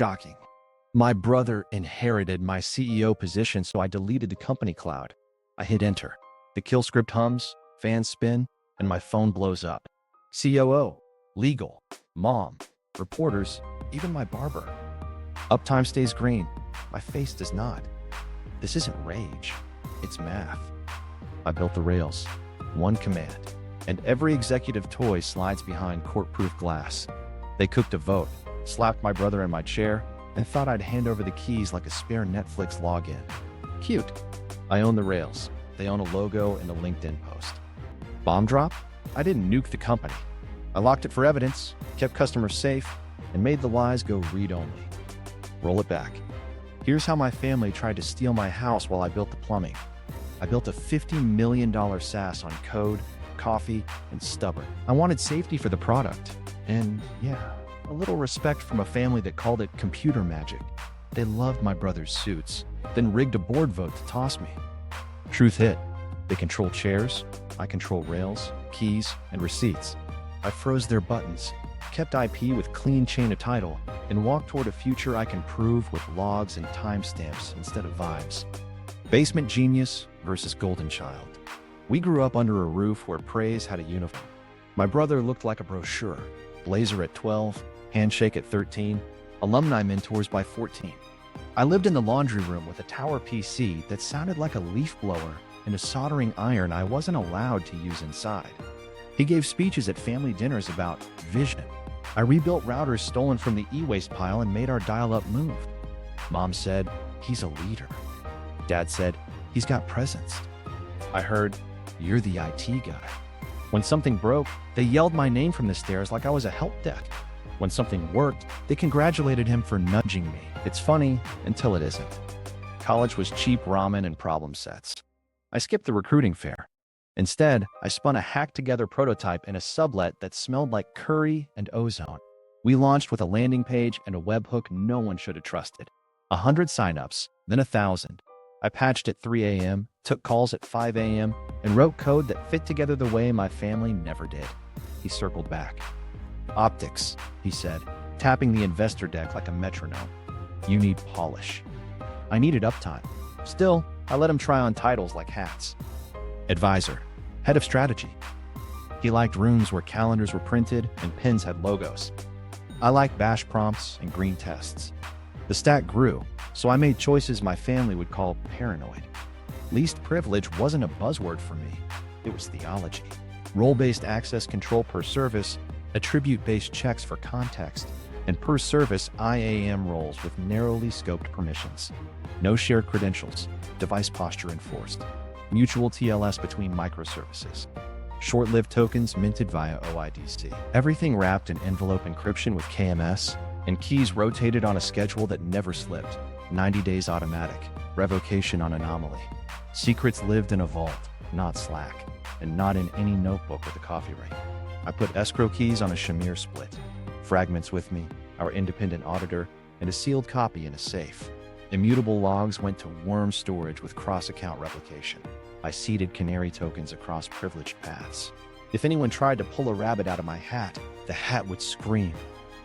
shocking. My brother inherited my CEO position, so I deleted the company cloud. I hit enter. The kill script hums, fans spin, and my phone blows up. COO, legal, mom, reporters, even my barber. Uptime stays green. My face does not. This isn't rage. It's math. I built the rails. One command. And every executive toy slides behind court-proof glass. They cooked a vote, slapped my brother in my chair, and thought I'd hand over the keys like a spare Netflix login. Cute. I own the rails. They own a logo and a LinkedIn post. Bomb drop? I didn't nuke the company. I locked it for evidence, kept customers safe, and made the lies go read-only. Roll it back. Here's how my family tried to steal my house while I built the plumbing. I built a $50 million SaaS on code, coffee, and stubborn. I wanted safety for the product. And yeah, a little respect from a family that called it computer magic. They loved my brother's suits, then rigged a board vote to toss me. Truth hit. They control chairs, I control rails, keys, and receipts. I froze their buttons, kept IP with clean chain of title, and walked toward a future I can prove with logs and timestamps instead of vibes. Basement genius versus golden child. We grew up under a roof where praise had a uniform. My brother looked like a brochure. Blazer at 12, handshake at 13, alumni mentors by 14. I lived in the laundry room with a tower PC that sounded like a leaf blower and a soldering iron I wasn't allowed to use inside. He gave speeches at family dinners about vision. I rebuilt routers stolen from the e-waste pile and made our dial-up move. Mom said, he's a leader. Dad said, he's got presence. I heard, you're the IT guy. When something broke, they yelled my name from the stairs like I was a help desk. When something worked, they congratulated him for nudging me. It's funny until it isn't. College was cheap ramen and problem sets. I skipped the recruiting fair. Instead, I spun a hacked-together prototype in a sublet that smelled like curry and ozone. We launched with a landing page and a webhook no one should have trusted. 100 signups, then 1,000. I patched at 3 a.m., took calls at 5 a.m., and wrote code that fit together the way my family never did. He circled back. Optics, he said, tapping the investor deck like a metronome. You need polish. I needed uptime. Still, I let him try on titles like hats. Advisor, head of strategy. He liked rooms where calendars were printed and pins had logos. I liked bash prompts and green tests. The stack grew, so I made choices my family would call paranoid. Least privilege wasn't a buzzword for me. It was theology. Role-based access control per service, attribute-based checks for context, and per service IAM roles with narrowly scoped permissions. No shared credentials, device posture enforced. Mutual TLS between microservices. Short-lived tokens minted via OIDC. Everything wrapped in envelope encryption with KMS, and keys rotated on a schedule that never slipped. 90 days automatic, revocation on anomaly. Secrets lived in a vault, not Slack, and not in any notebook with a coffee ring. I put escrow keys on a Shamir split, fragments with me, our independent auditor, and a sealed copy in a safe. Immutable logs went to worm storage with cross-account replication. I seeded canary tokens across privileged paths. If anyone tried to pull a rabbit out of my hat, the hat would scream.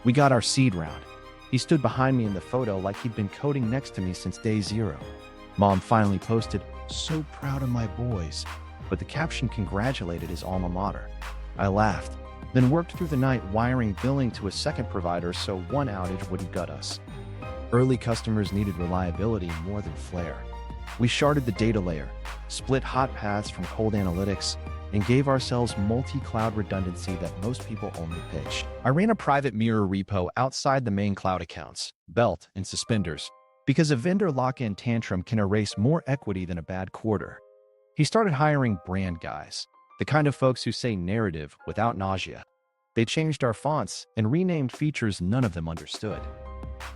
We got our seed round. He stood behind me in the photo like he'd been coding next to me since day zero. Mom finally posted, "So proud of my boys," but the caption congratulated his alma mater. I laughed, then worked through the night wiring billing to a second provider so one outage wouldn't gut us. Early customers needed reliability more than flair. We sharded the data layer, split hot paths from cold analytics, and gave ourselves multi-cloud redundancy that most people only pitch. I ran a private mirror repo outside the main cloud accounts, belt and suspenders, because a vendor lock-in tantrum can erase more equity than a bad quarter. He started hiring brand guys, the kind of folks who say narrative without nausea. They changed our fonts and renamed features none of them understood.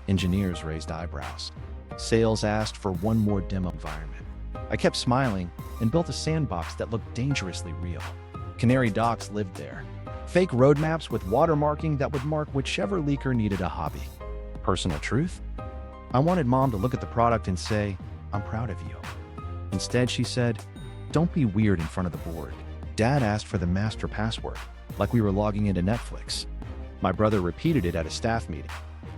Engineers raised eyebrows. Sales asked for one more demo environment. I kept smiling and built a sandbox that looked dangerously real. Canary docs lived there. Fake roadmaps with watermarking that would mark whichever leaker needed a hobby. Personal truth? I wanted Mom to look at the product and say, "I'm proud of you." Instead, she said, "Don't be weird in front of the board." Dad asked for the master password, like we were logging into Netflix. My brother repeated it at a staff meeting.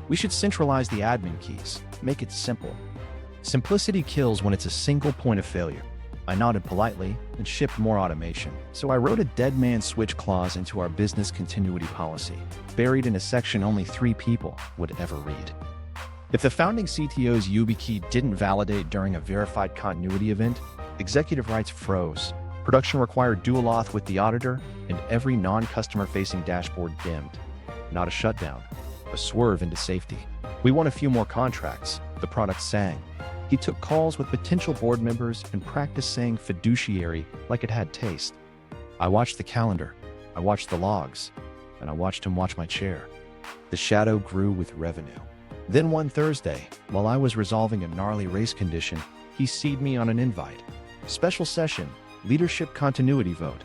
We should centralize the admin keys, make it simple. Simplicity kills when it's a single point of failure. I nodded politely and shipped more automation. So I wrote a deadman-switch clause into our business continuity policy, buried in a section only 3 people would ever read. If the founding CTO's YubiKey didn't validate during a verified continuity event, executive rights froze, production required dual auth with the auditor, and every non-customer-facing dashboard dimmed. Not a shutdown, a swerve into safety. We won a few more contracts, the product sang. He took calls with potential board members and practiced saying fiduciary like it had taste. I watched the calendar, I watched the logs, and I watched him watch my chair. The shadow grew with revenue. Then one Thursday, while I was resolving a gnarly race condition, he CC'd me on an invite. Special session, leadership continuity vote.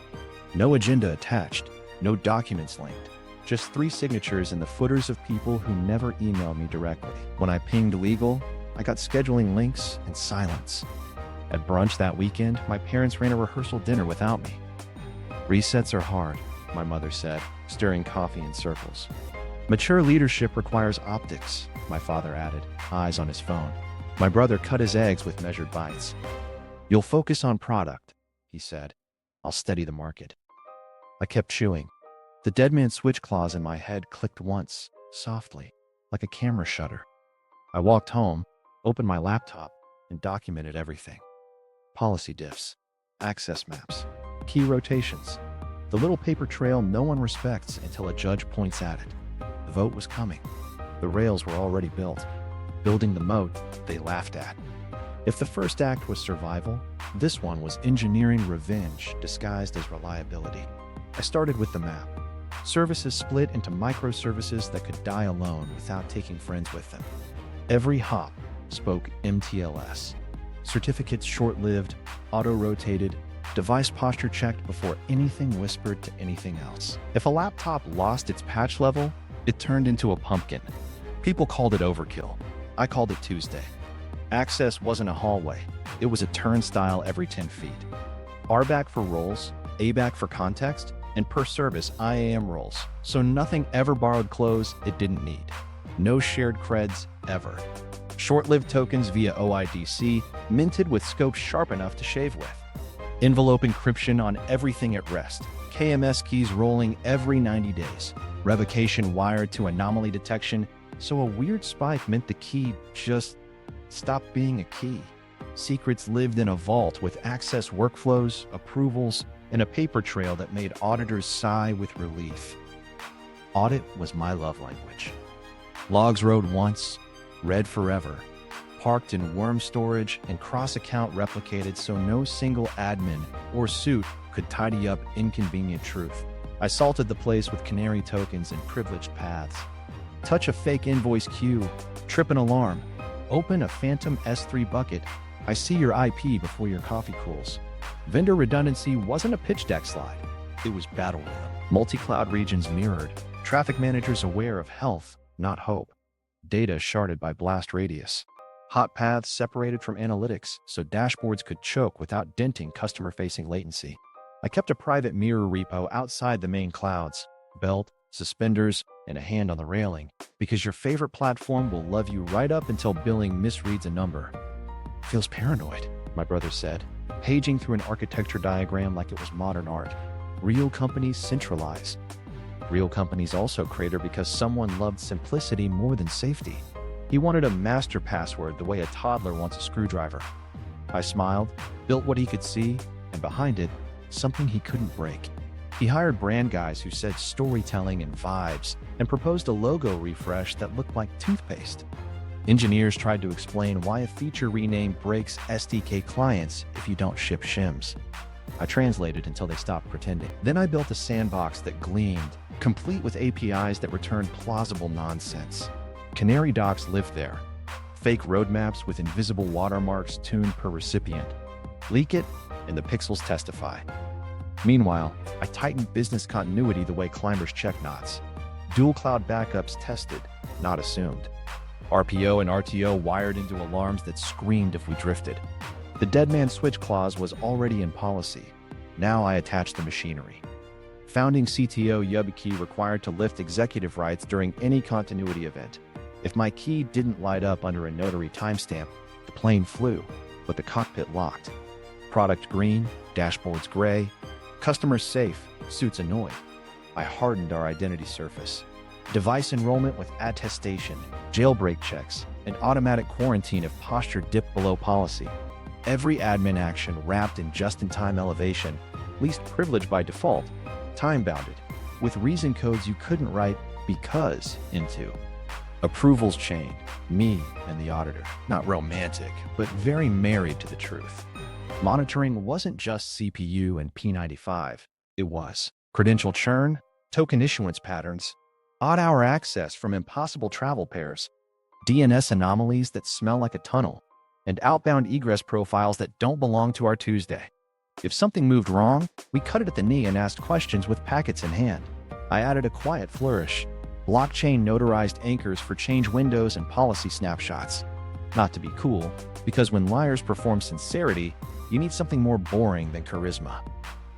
No agenda attached, no documents linked. Just 3 signatures in the footers of people who never email me directly. When I pinged legal, I got scheduling links and silence. At brunch that weekend, my parents ran a rehearsal dinner without me. Resets are hard, my mother said, stirring coffee in circles. Mature leadership requires optics, my father added, eyes on his phone. My brother cut his eggs with measured bites. You'll focus on product, he said. I'll steady the market. I kept chewing. The deadman-switch clause in my head clicked once, softly, like a camera shutter. I walked home, opened my laptop, and documented everything. Policy diffs, access maps, key rotations, the little paper trail no one respects until a judge points at it. The vote was coming. The rails were already built. Building the moat, they laughed at. If the first act was survival, this one was engineering revenge disguised as reliability. I started with the map. Services split into microservices that could die alone without taking friends with them. Every hop spoke MTLS. Certificates short-lived, auto-rotated, device posture checked before anything whispered to anything else. If a laptop lost its patch level, it turned into a pumpkin. People called it overkill. I called it Tuesday. Access wasn't a hallway. It was a turnstile every 10 feet. RBAC for roles, ABAC for context, and per service IAM roles. So nothing ever borrowed clothes it didn't need. No shared creds ever. Short-lived tokens via OIDC, minted with scope sharp enough to shave with. Envelope encryption on everything at rest. KMS keys rolling every 90 days. Revocation wired to anomaly detection, so a weird spike meant the key just stopped being a key. Secrets lived in a vault with access workflows, approvals, and a paper trail that made auditors sigh with relief. Audit was my love language. Logs rode once, read forever, parked in worm storage and cross-account replicated so no single admin or suit could tidy up inconvenient truth. I salted the place with canary tokens and privileged paths. Touch a fake invoice queue, trip an alarm, open a phantom S3 bucket. I see your IP before your coffee cools. Vendor redundancy wasn't a pitch deck slide. It was battle rhythm. Multi-cloud regions mirrored. Traffic managers aware of health, not hope. Data sharded by blast radius. Hot paths separated from analytics so dashboards could choke without denting customer-facing latency. I kept a private mirror repo outside the main clouds. Belt, suspenders, and a hand on the railing, because your favorite platform will love you right up until billing misreads a number. Feels paranoid, my brother said, paging through an architecture diagram like it was modern art. Real companies centralize. Real companies also crater because someone loved simplicity more than safety. He wanted a master password the way a toddler wants a screwdriver. I smiled, built what he could see, and behind it, something he couldn't break. He hired brand guys who said storytelling and vibes, and proposed a logo refresh that looked like toothpaste. Engineers tried to explain why a feature rename breaks SDK clients if you don't ship shims. I translated until they stopped pretending. Then I built a sandbox that gleamed, complete with APIs that returned plausible nonsense. Canary docs lived there. Fake roadmaps with invisible watermarks tuned per recipient. Leak it, and the pixels testify. Meanwhile, I tightened business continuity the way climbers check knots. Dual cloud backups tested, not assumed. RPO and RTO wired into alarms that screamed if we drifted. The deadman-switch clause was already in policy. Now I attached the machinery. Founding CTO YubiKey required to lift executive rights during any continuity event. If my key didn't light up under a notary timestamp, the plane flew, but the cockpit locked. Product green, dashboards gray, customers safe, suits annoyed. I hardened our identity surface. Device enrollment with attestation, jailbreak checks, and automatic quarantine if posture dipped below policy. Every admin action wrapped in just-in-time elevation, least privilege by default, time-bounded, with reason codes you couldn't write because into. Approvals chain, me and the auditor. Not romantic, but very married to the truth. Monitoring wasn't just CPU and P95. It was credential churn, token issuance patterns, odd-hour access from impossible travel pairs, DNS anomalies that smell like a tunnel, and outbound egress profiles that don't belong to our Tuesday. If something moved wrong, we cut it at the knee and asked questions with packets in hand. I added a quiet flourish, blockchain notarized anchors for change windows and policy snapshots. Not to be cool, because when liars perform sincerity, you need something more boring than charisma.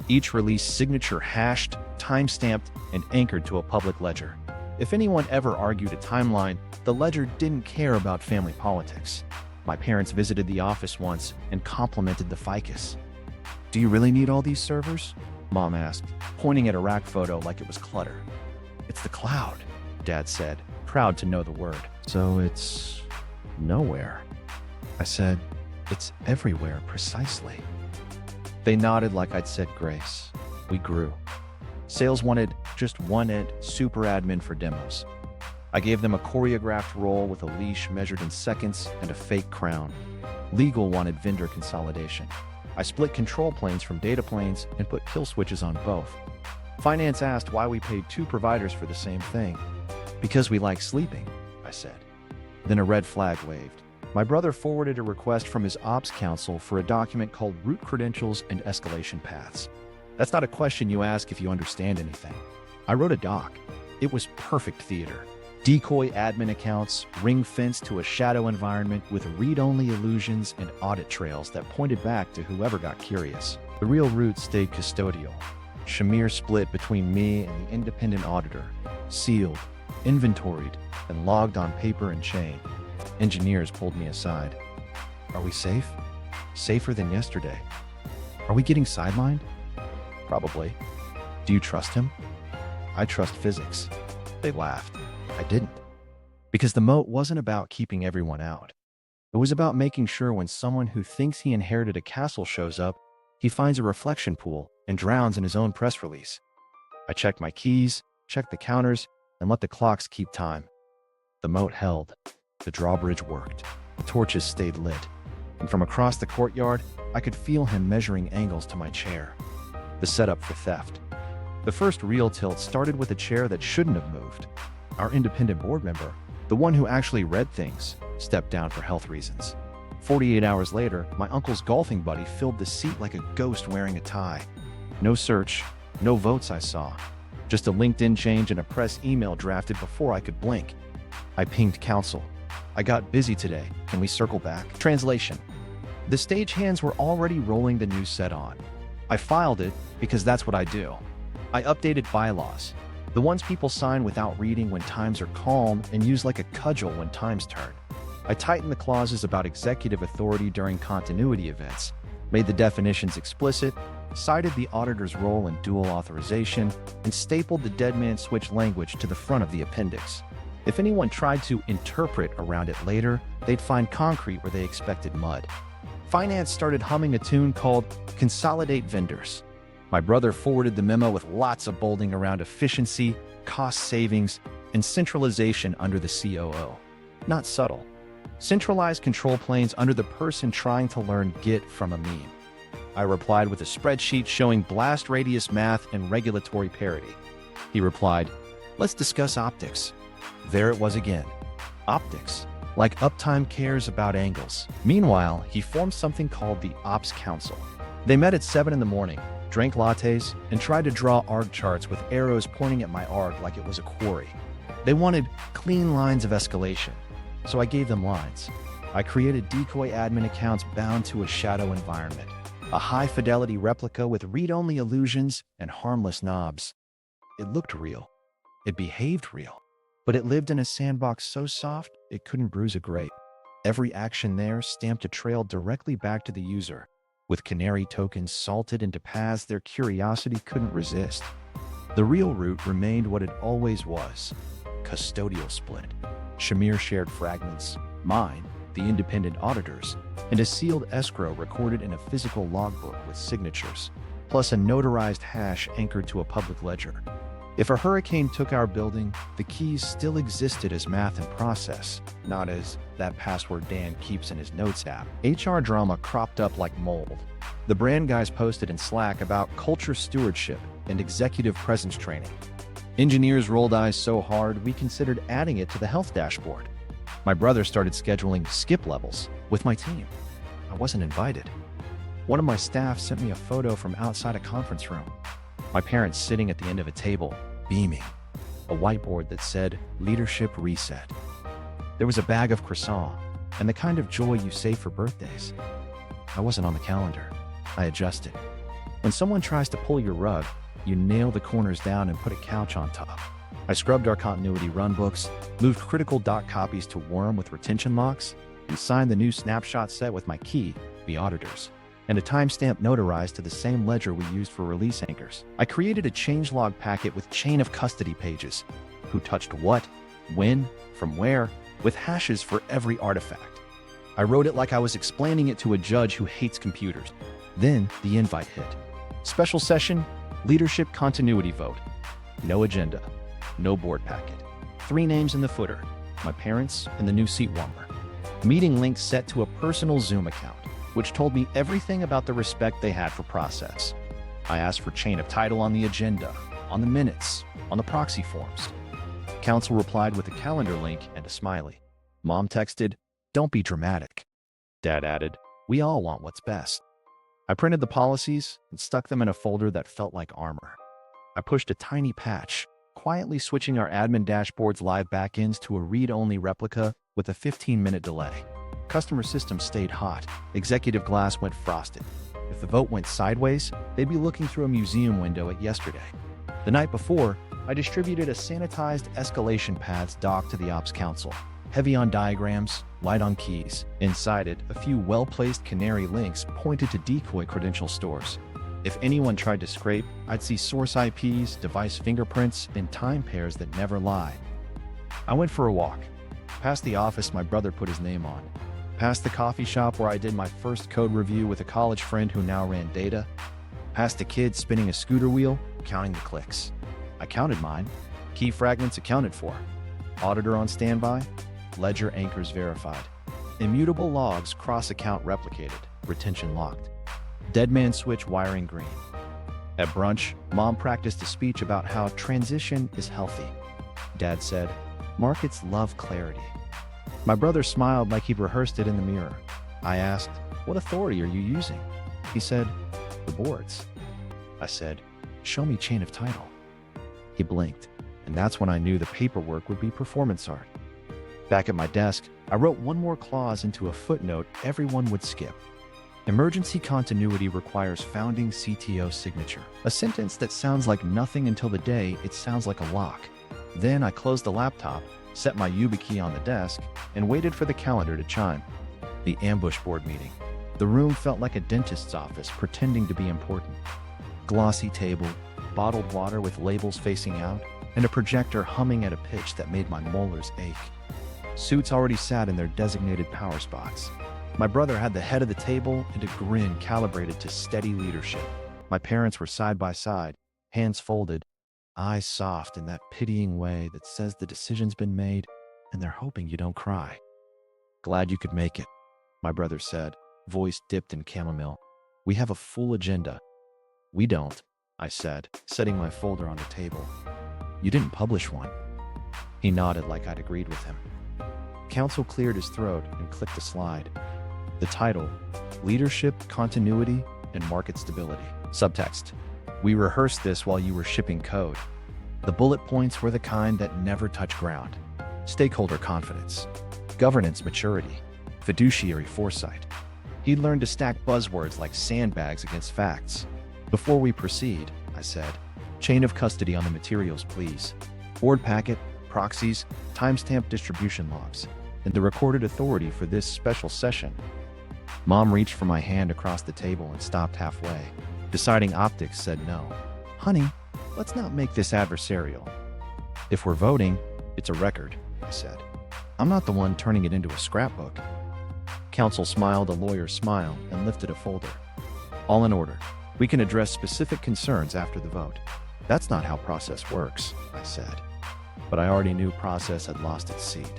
Each release signature hashed, time-stamped, and anchored to a public ledger. If anyone ever argued a timeline, the ledger didn't care about family politics. My parents visited the office once and complimented the ficus. "Do you really need all these servers?" Mom asked, pointing at a rack photo like it was clutter. "It's the cloud," Dad said, proud to know the word. "So it's nowhere." I said, "It's everywhere precisely." They nodded like I'd said grace. We grew. Sales wanted just one super admin for demos. I gave them a choreographed role with a leash measured in seconds and a fake crown. Legal wanted vendor consolidation. I split control planes from data planes and put kill switches on both. Finance asked why we paid two providers for the same thing. "Because we like sleeping," I said. Then a red flag waved. My brother forwarded a request from his ops council for a document called Root Credentials and Escalation Paths. That's not a question you ask if you understand anything. I wrote a doc. It was perfect theater. Decoy admin accounts, ring-fenced to a shadow environment with read-only illusions and audit trails that pointed back to whoever got curious. The real root stayed custodial. Shamir split between me and the independent auditor, sealed, inventoried, and logged on paper and chain. Engineers pulled me aside. "Are we safe? Safer than yesterday? Are we getting sidelined?" "Probably." "Do you trust him?" "I trust physics." They laughed. I didn't. Because the moat wasn't about keeping everyone out. It was about making sure when someone who thinks he inherited a castle shows up, he finds a reflection pool and drowns in his own press release. I checked my keys, checked the counters, and let the clocks keep time. The moat held. The drawbridge worked. The torches stayed lit. And from across the courtyard, I could feel him measuring angles to my chair. The setup for theft. The first real tilt started with a chair that shouldn't have moved. Our independent board member, the one who actually read things, stepped down for health reasons. 48 hours later, my uncle's golfing buddy filled the seat like a ghost wearing a tie. No search, no votes I saw. Just a LinkedIn change and a press email drafted before I could blink. I pinged counsel. "I got busy today. Can we circle back?" Translation. The stagehands were already rolling the new set on. I filed it because that's what I do. I updated bylaws. The ones people sign without reading when times are calm and use like a cudgel when times turn. I tightened the clauses about executive authority during continuity events, made the definitions explicit, cited the auditor's role in dual authorization, and stapled the deadman-switch language to the front of the appendix. If anyone tried to interpret around it later, they'd find concrete where they expected mud. Finance started humming a tune called Consolidate Vendors. My brother forwarded the memo with lots of bolding around efficiency, cost savings, and centralization under the COO. Not subtle. Centralized control planes under the person trying to learn Git from a meme. I replied with a spreadsheet showing blast radius math and regulatory parity. He replied, "Let's discuss optics." There it was again. Optics. Like Uptime cares about angles. Meanwhile, he formed something called the Ops Council. They met at 7 in the morning, drank lattes, and tried to draw ARG charts with arrows pointing at my ARG like it was a quarry. They wanted clean lines of escalation, so I gave them lines. I created decoy admin accounts bound to a shadow environment, a high-fidelity replica with read-only illusions and harmless knobs. It looked real. It behaved real. But it lived in a sandbox so soft, it couldn't bruise a grape. Every action there stamped a trail directly back to the user, with canary tokens salted into paths their curiosity couldn't resist. The real route remained what it always was: custodial split. Shamir shared fragments, mine, the independent auditors, and a sealed escrow recorded in a physical logbook with signatures, plus a notarized hash anchored to a public ledger. If a hurricane took our building, the keys still existed as math and process, not as that password Dan keeps in his notes app. HR drama cropped up like mold. The brand guys posted in Slack about culture stewardship and executive presence training. Engineers rolled eyes so hard we considered adding it to the health dashboard. My brother started scheduling skip levels with my team. I wasn't invited. One of my staff sent me a photo from outside a conference room. My parents sitting at the end of a table, beaming. A whiteboard that said, "Leadership Reset." There was a bag of croissant, and the kind of joy you save for birthdays. I wasn't on the calendar. I adjusted. When someone tries to pull your rug, you nail the corners down and put a couch on top. I scrubbed our continuity runbooks, moved critical doc copies to Worm with retention locks, and signed the new snapshot set with my key, the auditors, and a timestamp notarized to the same ledger we used for release anchors. I created a changelog packet with chain of custody pages. Who touched what, when, from where, with hashes for every artifact. I wrote it like I was explaining it to a judge who hates computers. Then the invite hit. Special session, leadership continuity vote. No agenda, no board packet. 3 names in the footer, my parents and the new seat warmer. Meeting link set to a personal Zoom account, which told me everything about the respect they had for process. I asked for chain of title on the agenda, on the minutes, on the proxy forms. Counsel replied with a calendar link and a smiley. Mom texted, "Don't be dramatic." Dad added, "We all want what's best." I printed the policies and stuck them in a folder that felt like armor. I pushed a tiny patch, quietly switching our admin dashboard's live backends to a read-only replica with a 15-minute delay. Customer systems stayed hot. Executive glass went frosted. If the vote went sideways, they'd be looking through a museum window at yesterday. The night before, I distributed a sanitized escalation paths doc to the Ops Council. Heavy on diagrams, light on keys. Inside it, a few well-placed canary links pointed to decoy credential stores. If anyone tried to scrape, I'd see source IPs, device fingerprints, and time pairs that never lie. I went for a walk. Past the office my brother put his name on. Past the coffee shop where I did my first code review with a college friend who now ran data. Past a kid spinning a scooter wheel, counting the clicks. I counted mine. Key fragments accounted for. Auditor on standby. Ledger anchors verified. Immutable logs cross-account replicated. Retention locked. Deadman-switch wiring green. At brunch, Mom practiced a speech about how transition is healthy. Dad said, "Markets love clarity." My brother smiled like he'd rehearsed it in the mirror. I asked, "What authority are you using?" He said, "The boards." I said, "Show me chain of title." He blinked, and that's when I knew the paperwork would be performance art. Back at my desk, I wrote one more clause into a footnote everyone would skip. Emergency continuity requires founding CTO signature. A sentence that sounds like nothing until the day it sounds like a lock. Then I closed the laptop, set my YubiKey on the desk, and waited for the calendar to chime. The ambush board meeting. The room felt like a dentist's office pretending to be important. Glossy table, bottled water with labels facing out, and a projector humming at a pitch that made my molars ache. Suits already sat in their designated power spots. My brother had the head of the table and a grin calibrated to steady leadership. My parents were side by side, hands folded, eyes soft in that pitying way that says the decision's been made and they're hoping you don't cry. "Glad you could make it," my brother said, voice dipped in chamomile. "We have a full agenda." "We don't," I said, setting my folder on the table. "You didn't publish one." He nodded like I'd agreed with him. Counsel cleared his throat and clicked a slide. The title, Leadership, Continuity, and Market Stability. Subtext, "We rehearsed this while you were shipping code." The bullet points were the kind that never touch ground. Stakeholder confidence, governance maturity, fiduciary foresight. He'd learned to stack buzzwords like sandbags against facts. "Before we proceed," I said, "chain of custody on the materials, please. Board packet, proxies, timestamp distribution logs." and the recorded authority for this special session. Mom reached for my hand across the table and stopped halfway. Deciding optics said no. Honey, let's not make this adversarial. If we're voting, it's a record, I said. I'm not the one turning it into a scrapbook. Counsel smiled a lawyer's smile and lifted a folder. All in order. We can address specific concerns after the vote. That's not how process works, I said. But I already knew process had lost its seat.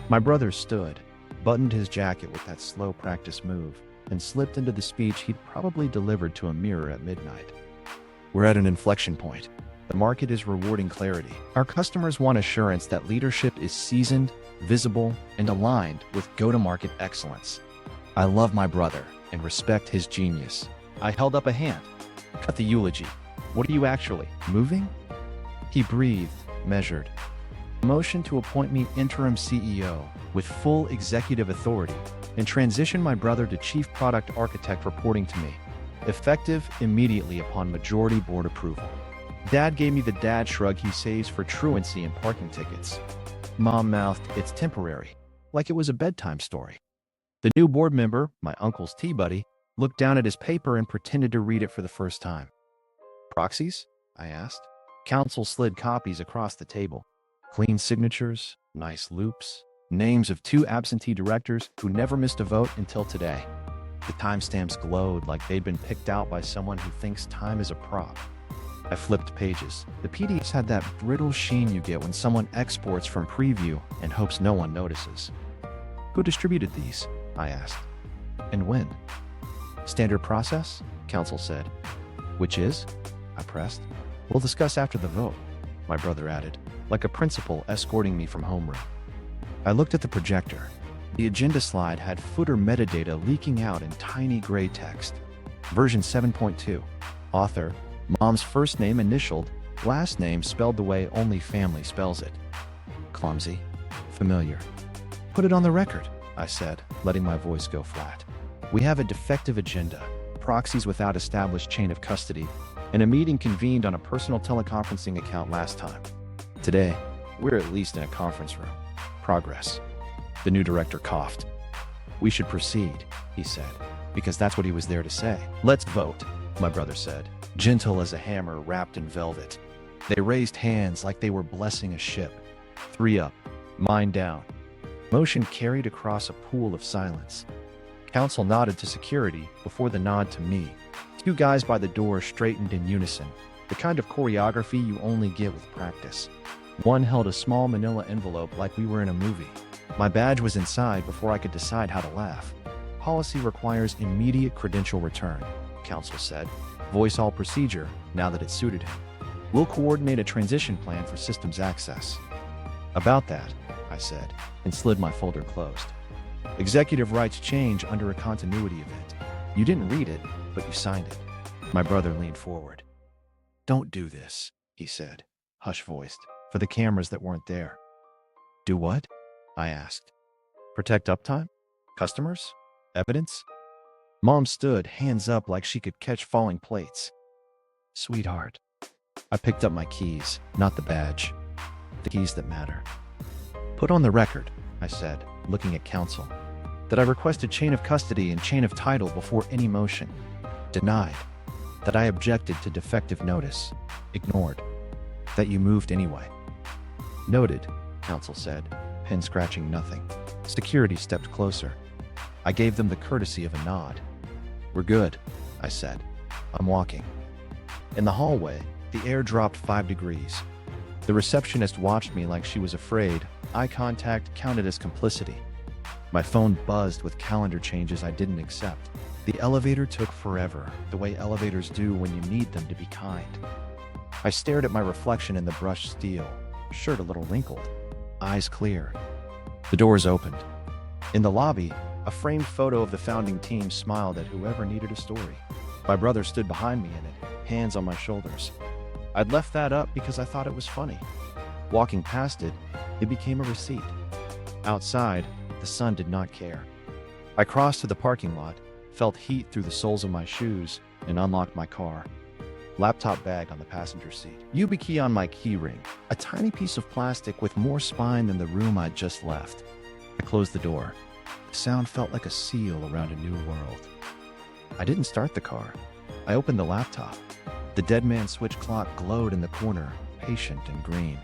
My brother stood, buttoned his jacket with that slow practice move, and slipped into the speech he'd probably delivered to a mirror at midnight. We're at an inflection point. The market is rewarding clarity. Our customers want assurance that leadership is seasoned, visible, and aligned with go-to-market excellence. I love my brother and respect his genius. I held up a hand. Cut the eulogy. What are you actually, moving? He breathed, measured. Motion to appoint me interim CEO with full executive authority and transition my brother to chief product architect reporting to me, effective immediately upon majority board approval. Dad gave me the dad shrug he saves for truancy and parking tickets. Mom mouthed, it's temporary, like it was a bedtime story. The new board member, my uncle's tea buddy, looked down at his paper and pretended to read it for the first time. Proxies? I asked. Counsel slid copies across the table. Clean signatures, nice loops, names of 2 absentee directors who never missed a vote until today. The timestamps glowed like they'd been picked out by someone who thinks time is a prop. I flipped pages. The PDFs had that brittle sheen you get when someone exports from preview and hopes no one notices. Who distributed these? I asked. And when? Standard process? Counsel said. Which is? I pressed. We'll discuss after the vote, my brother added, like a principal escorting me from homeroom. I looked at the projector. The agenda slide had footer metadata leaking out in tiny gray text. Version 7.2. Author, Mom's first name initialed, last name spelled the way only family spells it. Clumsy. Familiar. Put it on the record, I said, letting my voice go flat. We have a defective agenda, proxies without established chain of custody, and a meeting convened on a personal teleconferencing account last time. Today, we're at least in a conference room. Progress. The new director coughed. We should proceed, he said, because that's what he was there to say. Let's vote, my brother said, gentle as a hammer wrapped in velvet. They raised hands like they were blessing a ship. 3 up, mine down. Motion carried across a pool of silence. Counsel nodded to security before the nod to me. 2 guys by the door straightened in unison, the kind of choreography you only get with practice. One held a small manila envelope like we were in a movie. My badge was inside before I could decide how to laugh. Policy requires immediate credential return, Counsel said. Voice all procedure, now that it suited him. We'll coordinate a transition plan for systems access. About that, I said, and slid my folder closed. Executive rights change under a continuity event. You didn't read it, but you signed it. My brother leaned forward. Don't do this, he said, hush-voiced, for the cameras that weren't there. Do what? I asked. Protect uptime? Customers? Evidence? Mom stood, hands up like she could catch falling plates. Sweetheart. I picked up my keys, not the badge. The keys that matter. Put on the record, I said, looking at Counsel, that I requested chain of custody and chain of title before any motion. Denied. That I objected to defective notice. Ignored. That you moved anyway. Noted, Counsel said, pen scratching nothing. Security stepped closer. I gave them the courtesy of a nod. We're good, I said. I'm walking. In the hallway, the air dropped 5 degrees. The receptionist watched me like she was afraid. Eye contact counted as complicity. My phone buzzed with calendar changes I didn't accept. The elevator took forever, the way elevators do when you need them to be kind. I stared at my reflection in the brushed steel, shirt a little wrinkled, eyes clear. The doors opened. In the lobby, a framed photo of the founding team smiled at whoever needed a story. My brother stood behind me in it, hands on my shoulders. I'd left that up because I thought it was funny. Walking past it, it became a receipt. Outside, the sun did not care. I crossed to the parking lot, felt heat through the soles of my shoes, and unlocked my car. Laptop bag on the passenger seat. YubiKey on my key ring, a tiny piece of plastic with more spine than the room I'd just left. I closed the door. The sound felt like a seal around a new world. I didn't start the car. I opened the laptop. The deadman-switch clock glowed in the corner, patient and green.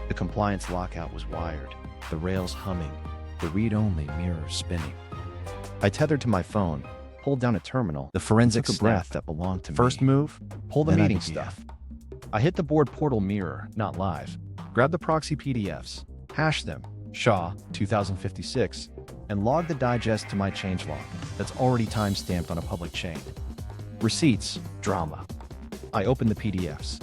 The compliance lockout was wired, the rails humming, the read-only mirror spinning. I tethered to my phone, pulled down a terminal, the forensic breath that belonged to me. First move, pull the meeting stuff. I hit the board portal mirror, not live. Grab the proxy PDFs, hash them, SHA 2056, and log the digest to my changelog that's already time-stamped on a public chain. Receipts, drama. I open the PDFs.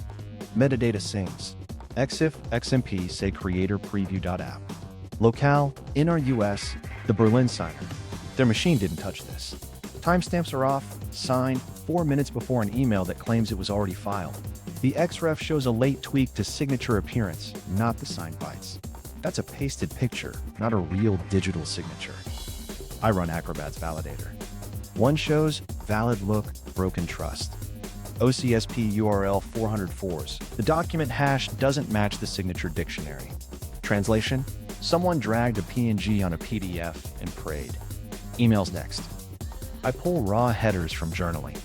Metadata sings. EXIF, XMP, say creator preview.app. Locale, in our US, the Berlin signer. Their machine didn't touch this. Timestamps are off, signed 4 minutes before an email that claims it was already filed. The XREF shows a late tweak to signature appearance, not the signed bytes. That's a pasted picture, not a real digital signature. I run Acrobat's validator. One shows valid look, broken trust. OCSP URL 404s. The document hash doesn't match the signature dictionary. Translation? Someone dragged a PNG on a PDF and prayed. Emails next. I pull raw headers from journaling.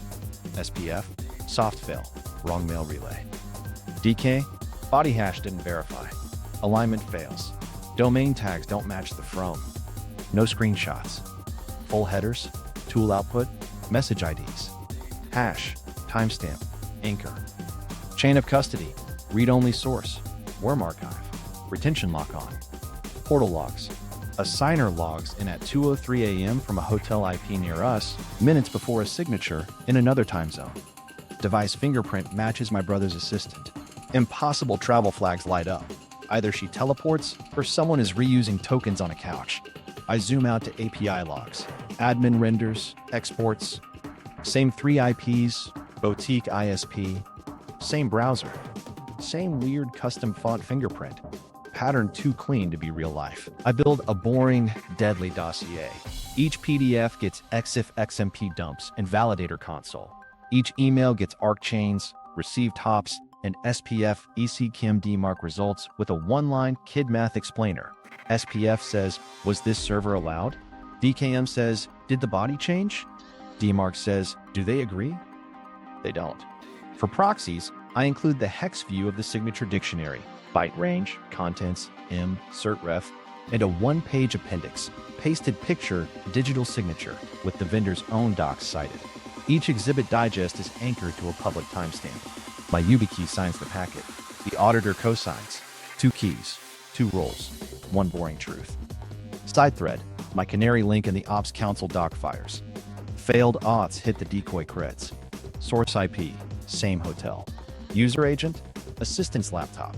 SPF, soft fail, wrong mail relay. DK, body hash didn't verify. Alignment fails. Domain tags don't match the from. No screenshots. Full headers, tool output, message IDs. Hash, timestamp, anchor. Chain of custody, read-only source, worm archive, retention lock-on. Portal logs. A signer logs in at 2:03 a.m. from a hotel IP near us, minutes before a signature in another time zone. Device fingerprint matches my brother's assistant. Impossible travel flags light up. Either she teleports or someone is reusing tokens on a couch. I zoom out to API logs. Admin renders, exports. Same 3 IPs, boutique ISP. Same browser. Same weird custom font fingerprint. Pattern too clean to be real life. I build a boring, deadly dossier. Each PDF gets EXIF XMP dumps and validator console. Each email gets ARC chains, received hops, and SPF ECKIM DMARC results with a one-line kid math explainer. SPF says, was this server allowed? DKM says, did the body change? DMARC says, do they agree? They don't. For proxies, I include the hex view of the signature dictionary, byte range, contents, certref, and a one-page appendix, pasted picture, digital signature, with the vendor's own docs cited. Each exhibit digest is anchored to a public timestamp. My YubiKey signs the packet. The auditor cosigns. 2 keys, 2 roles, 1 boring truth. Side thread, my canary link in the Ops Council doc fires. Failed auths hit the decoy creds. Source IP, same hotel. User agent, assistant's laptop.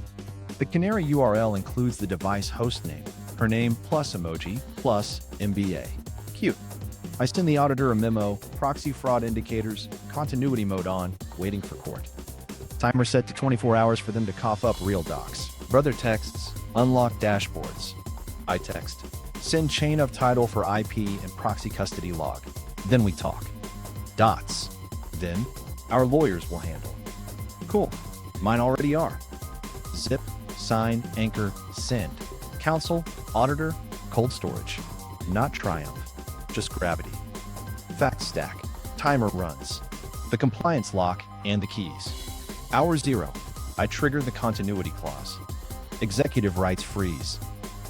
The canary URL includes the device hostname, her name plus emoji plus MBA. Cute. I send the auditor a memo, proxy fraud indicators, continuity mode on, waiting for court. Timer set to 24 hours for them to cough up real docs. Brother texts, unlock dashboards. I text, send chain of title for IP and proxy custody log. Then we talk. Dots. Then, our lawyers will handle. Cool. Mine already are. Zip, sign, anchor, send. Counsel, auditor, cold storage. Not Triumph, just gravity. Fact stack. Timer runs. The compliance lock and the keys. Hour 0. I trigger the continuity clause. Executive rights freeze.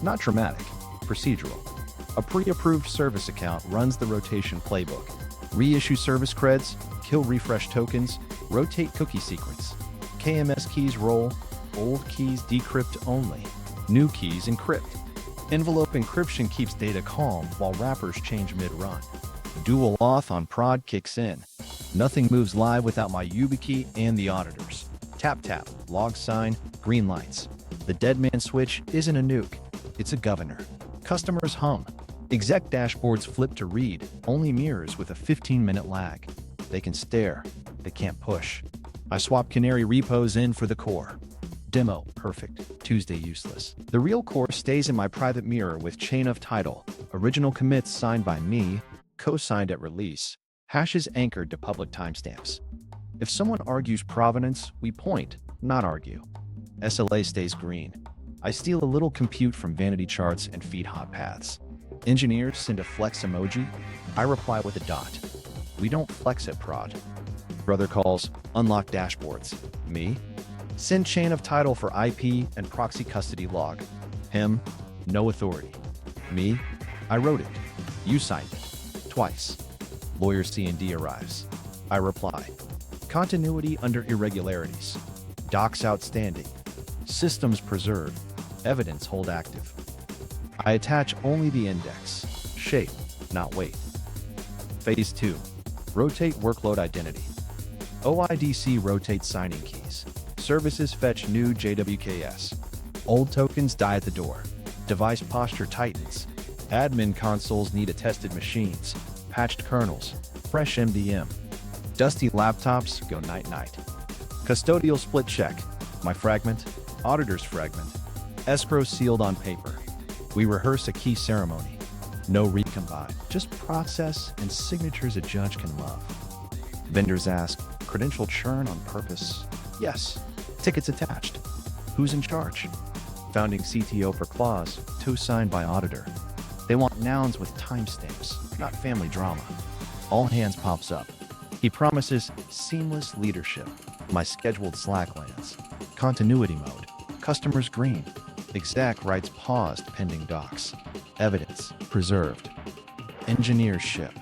Not dramatic. Procedural. A pre-approved service account runs the rotation playbook. Reissue service creds, kill refresh tokens, rotate cookie secrets. KMS keys roll, old keys decrypt only. New keys encrypt. Envelope encryption keeps data calm while wrappers change mid-run. Dual auth on prod kicks in. Nothing moves live without my YubiKey and the auditors. Tap tap, log sign, green lights. The deadman switch isn't a nuke, it's a governor. Customers hum. Exec dashboards flip to read, only mirrors with a 15-minute lag. They can stare, they can't push. I swap canary repos in for the core. Demo, perfect. Tuesday, useless. The real core stays in my private mirror with chain of title. Original commits signed by me, co-signed at release. Hashes anchored to public timestamps. If someone argues provenance, we point, not argue. SLA stays green. I steal a little compute from vanity charts and feed hot paths. Engineers send a flex emoji. I reply with a dot. We don't flex at prod. Brother calls, unlock dashboards. Me? Send chain of title for IP and proxy custody log. Him? No authority. Me? I wrote it. You signed it. Twice. Lawyer C&D arrives. I reply. Continuity under irregularities. Docs outstanding. Systems preserved. Evidence hold active. I attach only the index. Shape, not weight. Phase 2. Rotate workload identity. OIDC rotates signing keys. Services fetch new JWKs. Old tokens die at the door. Device posture tightens. Admin consoles need attested machines. Patched kernels. Fresh MDM. Dusty laptops go night-night. Custodial split check. My fragment. Auditor's fragment. Escrow sealed on paper. We rehearse a key ceremony. No recombine. Just process and signatures a judge can love. Vendors ask, credential churn on purpose? Yes. Tickets attached. Who's in charge? Founding CTO for clause, two signed by auditor. They want nouns with timestamps, not family drama. All hands pops up. He promises seamless leadership. My scheduled Slack lands. Continuity mode. Customers green. Exec writes paused pending docs. Evidence preserved. Engineers ship.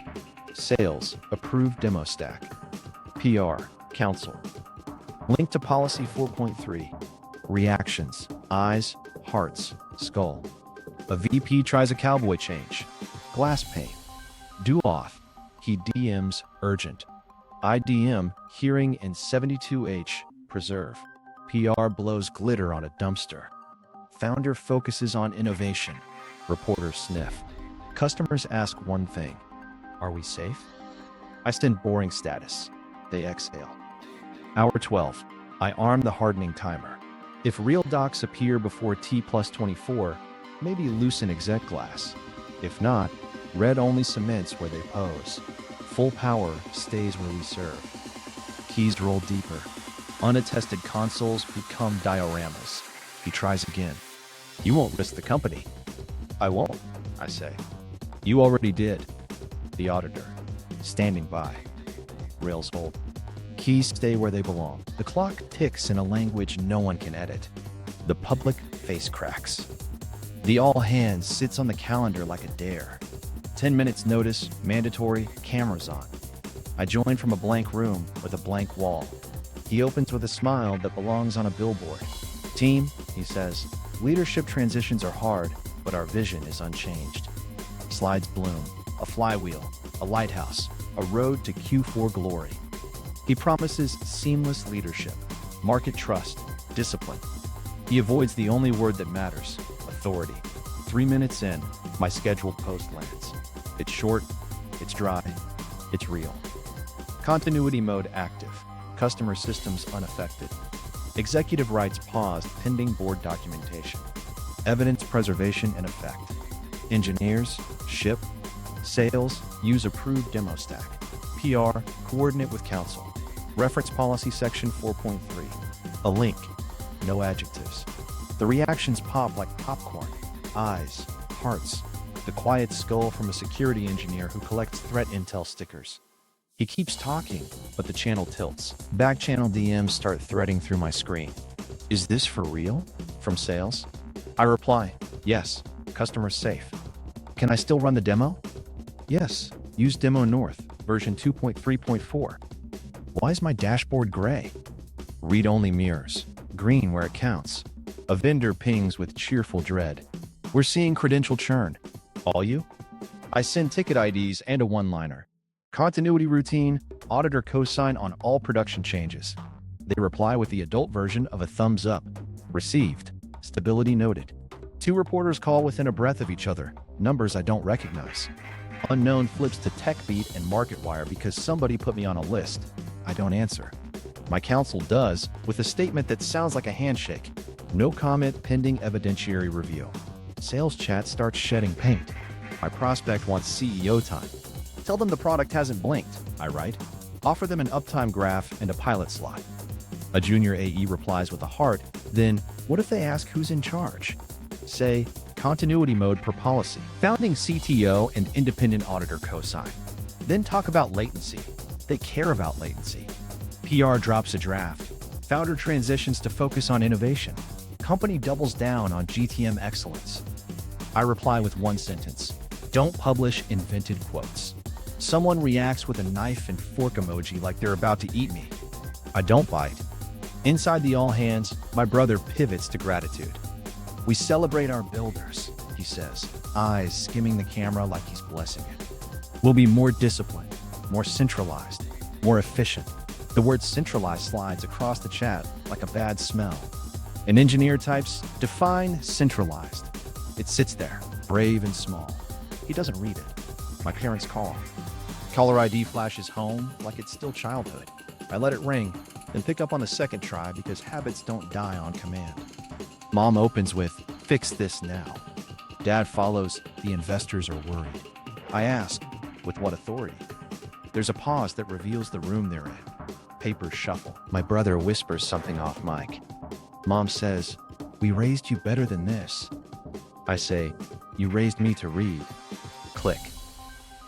Sales approved demo stack. PR council. Link to policy 4.3. Reactions eyes, hearts, skull. A VP tries a cowboy change. Glass pane. Do auth. He DMs urgent. IDM hearing in 72H preserve. PR blows glitter on a dumpster. Founder focuses on innovation. Reporters sniff. Customers ask one thing. Are we safe? I send boring status. They exhale. Hour 12. I arm the hardening timer. If real docs appear before T+24, maybe loosen exec glass. If not, red only cements where they pose. Full power stays where we serve. Keys roll deeper. Unattested consoles become dioramas. He tries again. You won't risk the company. I won't, I say. You already did. The auditor, standing by. Rails hold. Keys stay where they belong. The clock ticks in a language no one can edit. The public face cracks. The all hands sits on the calendar like a dare. 10 minutes notice, mandatory, cameras on. I join from a blank room with a blank wall. He opens with a smile that belongs on a billboard. Team, he says, leadership transitions are hard, but our vision is unchanged. Slides bloom, a flywheel, a lighthouse, a road to Q4 glory. He promises seamless leadership, market trust, discipline. He avoids the only word that matters, authority. 3 minutes in, my scheduled post lands. It's short, it's dry, it's real. Continuity mode active, customer systems unaffected. Executive rights paused pending board documentation. Evidence preservation in effect. Engineers, ship. Sales, use approved demo stack. PR, coordinate with council. Reference policy section 4.3. A link, no adjectives. The reactions pop like popcorn. Eyes, hearts. The quiet skull from a security engineer who collects threat intel stickers. He keeps talking, but the channel tilts. Back channel DMs start threading through my screen. Is this for real? From sales? I reply, yes, customer's safe. Can I still run the demo? Yes, use demo north, version 2.3.4. Why is my dashboard gray? Read-only mirrors, green where it counts. A vendor pings with cheerful dread. We're seeing credential churn. All you? I send ticket IDs and a one-liner. Continuity routine, auditor cosign on all production changes. They reply with the adult version of a thumbs up. Received. Stability noted. 2 reporters call within a breath of each other. Numbers I don't recognize. Unknown flips to TechBeat and MarketWire because somebody put me on a list. I don't answer. My counsel does, with a statement that sounds like a handshake. No comment pending evidentiary review. Sales chat starts shedding paint. My prospect wants CEO time. Tell them the product hasn't blinked, I write. Offer them an uptime graph and a pilot slot. A junior AE replies with a heart, then what if they ask who's in charge? Say, continuity mode per policy. Founding CTO and independent auditor cosign. Then talk about latency. They care about latency. PR drops a draft. Founder transitions to focus on innovation. Company doubles down on GTM excellence. I reply with one sentence. Don't publish invented quotes. Someone reacts with a knife and fork emoji like they're about to eat me. I don't bite. Inside the all hands, my brother pivots to gratitude. We celebrate our builders, he says, eyes skimming the camera like he's blessing it. We'll be more disciplined, more centralized, more efficient. The word centralized slides across the chat like a bad smell. An engineer types, define centralized. It sits there, brave and small. He doesn't read it. My parents call. Caller ID flashes home like it's still childhood. I let it ring, then pick up on the second try because habits don't die on command. Mom opens with, fix this now. Dad follows, the investors are worried. I ask, with what authority? There's a pause that reveals the room they're in. Papers shuffle. My brother whispers something off mic. Mom says, we raised you better than this. I say, you raised me to read. Click.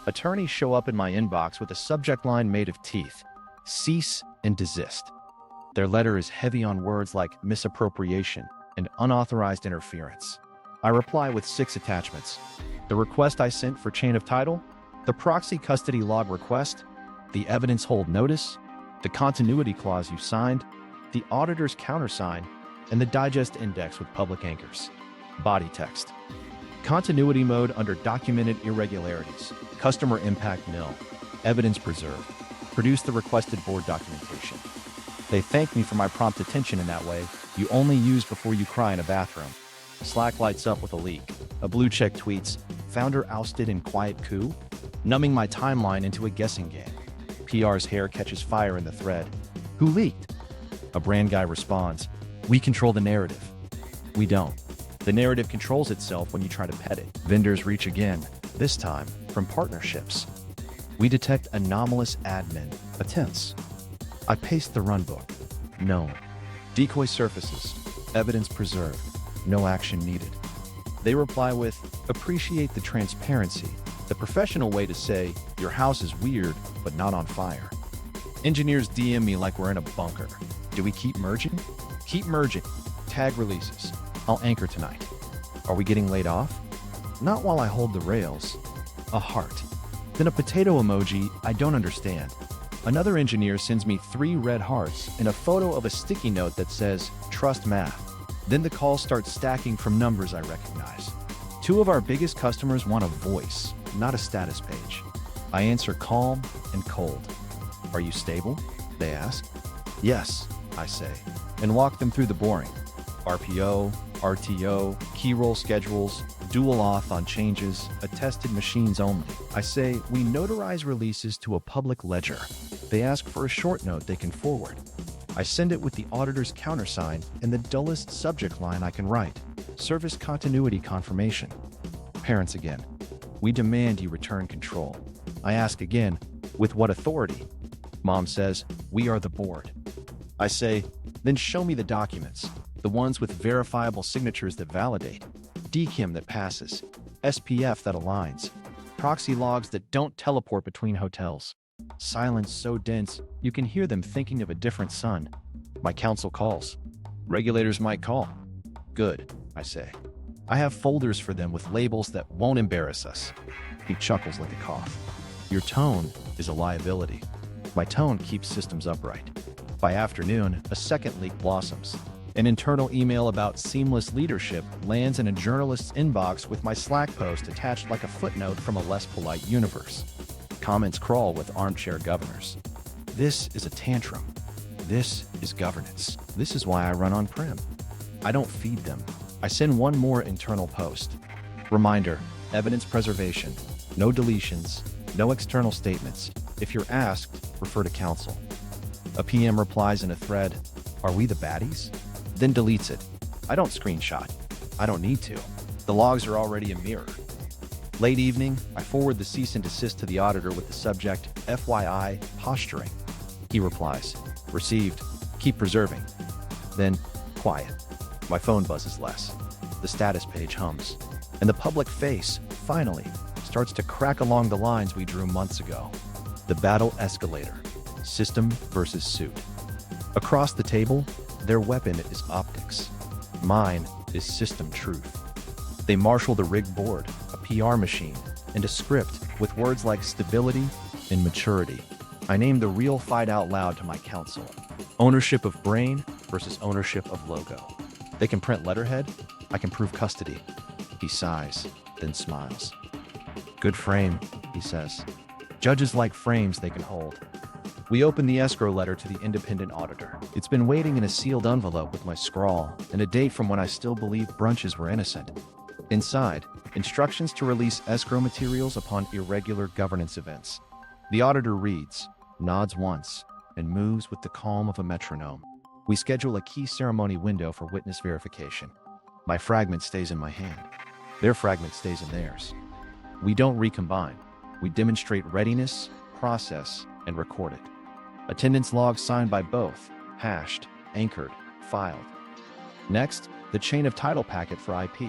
Attorneys show up in my inbox with a subject line made of teeth. Cease and desist. Their letter is heavy on words like misappropriation and unauthorized interference. I reply with 6 attachments. The request I sent for chain of title, the proxy custody log request, the evidence hold notice, the continuity clause you signed, the auditor's countersign, and the digest index with public anchors. Body text. Continuity mode under documented irregularities. Customer impact nil. Evidence preserved. Produce the requested board documentation. They thank me for my prompt attention in that way. You only use before you cry in a bathroom. Slack lights up with a leak. A blue check tweets, founder ousted in quiet coup, numbing my timeline into a guessing game. PR's hair catches fire in the thread. Who leaked? A brand guy responds, we control the narrative. We don't. The narrative controls itself when you try to pet it. Vendors reach again, this time from partnerships. We detect anomalous admin attempts. I paste the runbook. No. Decoy surfaces. Evidence preserved. No action needed. They reply with, appreciate the transparency. The professional way to say, your house is weird, but not on fire. Engineers DM me like we're in a bunker. Do we keep merging? Keep merging. Tag releases. I'll anchor tonight. Are we getting laid off? Not while I hold the rails. A heart. Then a potato emoji I don't understand. Another engineer sends me 3 red hearts and a photo of a sticky note that says, trust math. Then the calls start stacking from numbers I recognize. 2 of our biggest customers want a voice, not a status page. I answer calm and cold. Are you stable? They ask. Yes, I say, and walk them through the boring. RPO, RTO, key roll schedules, dual auth on changes, attested machines only. I say, we notarize releases to a public ledger. They ask for a short note they can forward. I send it with the auditor's countersign and the dullest subject line I can write. Service continuity confirmation. Parents again. We demand you return control. I ask again, with what authority? Mom says, we are the board. I say, then show me the documents. The ones with verifiable signatures that validate. DKIM that passes. SPF that aligns. Proxy logs that don't teleport between hotels. Silence so dense, you can hear them thinking of a different son. My counsel calls. Regulators might call. Good, I say. I have folders for them with labels that won't embarrass us. He chuckles like a cough. Your tone is a liability. My tone keeps systems upright. By afternoon, a second leak blossoms. An internal email about seamless leadership lands in a journalist's inbox with my Slack post attached like a footnote from a less polite universe. Comments crawl with armchair governors. This is a tantrum. This is governance. This is why I run on-prem. I don't feed them. I send one more internal post. Reminder, evidence preservation. No deletions, no external statements. If you're asked, refer to counsel. A PM replies in a thread, are we the baddies? Then deletes it. I don't screenshot. I don't need to. The logs are already a mirror. Late evening, I forward the cease and desist to the auditor with the subject, FYI, posturing. He replies, received, keep preserving. Then, quiet. My phone buzzes less. The status page hums. And the public face, finally, starts to crack along the lines we drew months ago. The battle escalator, system versus suit. Across the table, their weapon is optics. Mine is system truth. They marshal the rigged board, a PR machine, and a script with words like stability and maturity. I name the real fight out loud to my counsel. Ownership of brain versus ownership of logo. They can print letterhead, I can prove custody. He sighs, then smiles. Good frame, he says. Judges like frames they can hold. We open the escrow letter to the independent auditor. It's been waiting in a sealed envelope with my scrawl and a date from when I still believed brunches were innocent. Inside, instructions to release escrow materials upon irregular governance events. The auditor reads, nods once, and moves with the calm of a metronome. We schedule a key ceremony window for witness verification. My fragment stays in my hand. Their fragment stays in theirs. We don't recombine. We demonstrate readiness, process, and record it. Attendance logs signed by both, hashed, anchored, filed. Next, the chain of title packet for IP.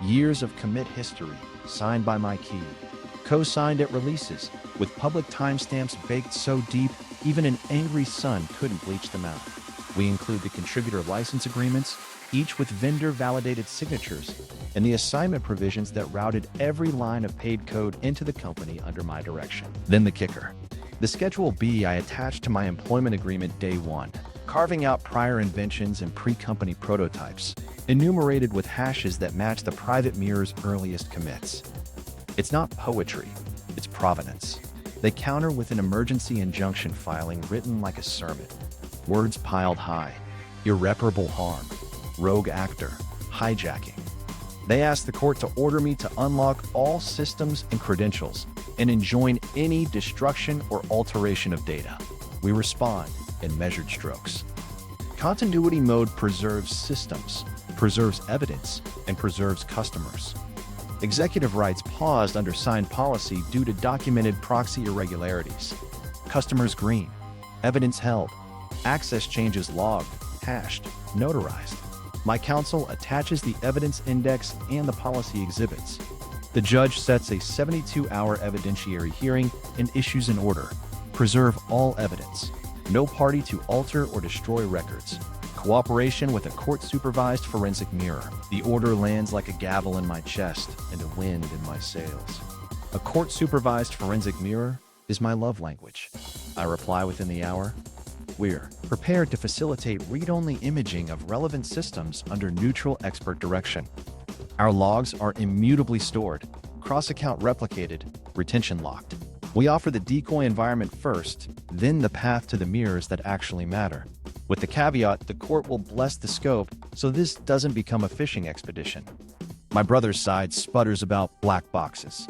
Years of commit history, signed by my key. Co-signed at releases, with public timestamps baked so deep, even an angry sun couldn't bleach them out. We include the contributor license agreements, each with vendor-validated signatures, and the assignment provisions that routed every line of paid code into the company under my direction. Then the kicker. The Schedule B I attached to my employment agreement day one, carving out prior inventions and pre-company prototypes, enumerated with hashes that match the private mirror's earliest commits. It's not poetry, it's provenance. They counter with an emergency injunction filing written like a sermon. Words piled high, irreparable harm, rogue actor, hijacking. They ask the court to order me to unlock all systems and credentials and enjoin any destruction or alteration of data. We respond in measured strokes. Continuity mode preserves systems, preserves evidence, and preserves customers. Executive rights paused under signed policy due to documented proxy irregularities. Customers green, evidence held, access changes logged, hashed, notarized. My counsel attaches the evidence index and the policy exhibits. The judge sets a 72-hour evidentiary hearing and issues an order. Preserve all evidence. No party to alter or destroy records. Cooperation with a court-supervised forensic mirror. The order lands like a gavel in my chest and a wind in my sails. A court-supervised forensic mirror is my love language. I reply within the hour. We're prepared to facilitate read-only imaging of relevant systems under neutral expert direction. Our logs are immutably stored, cross-account replicated, retention locked. We offer the decoy environment first, then the path to the mirrors that actually matter. With the caveat, the court will bless the scope so this doesn't become a fishing expedition. My brother's side sputters about black boxes.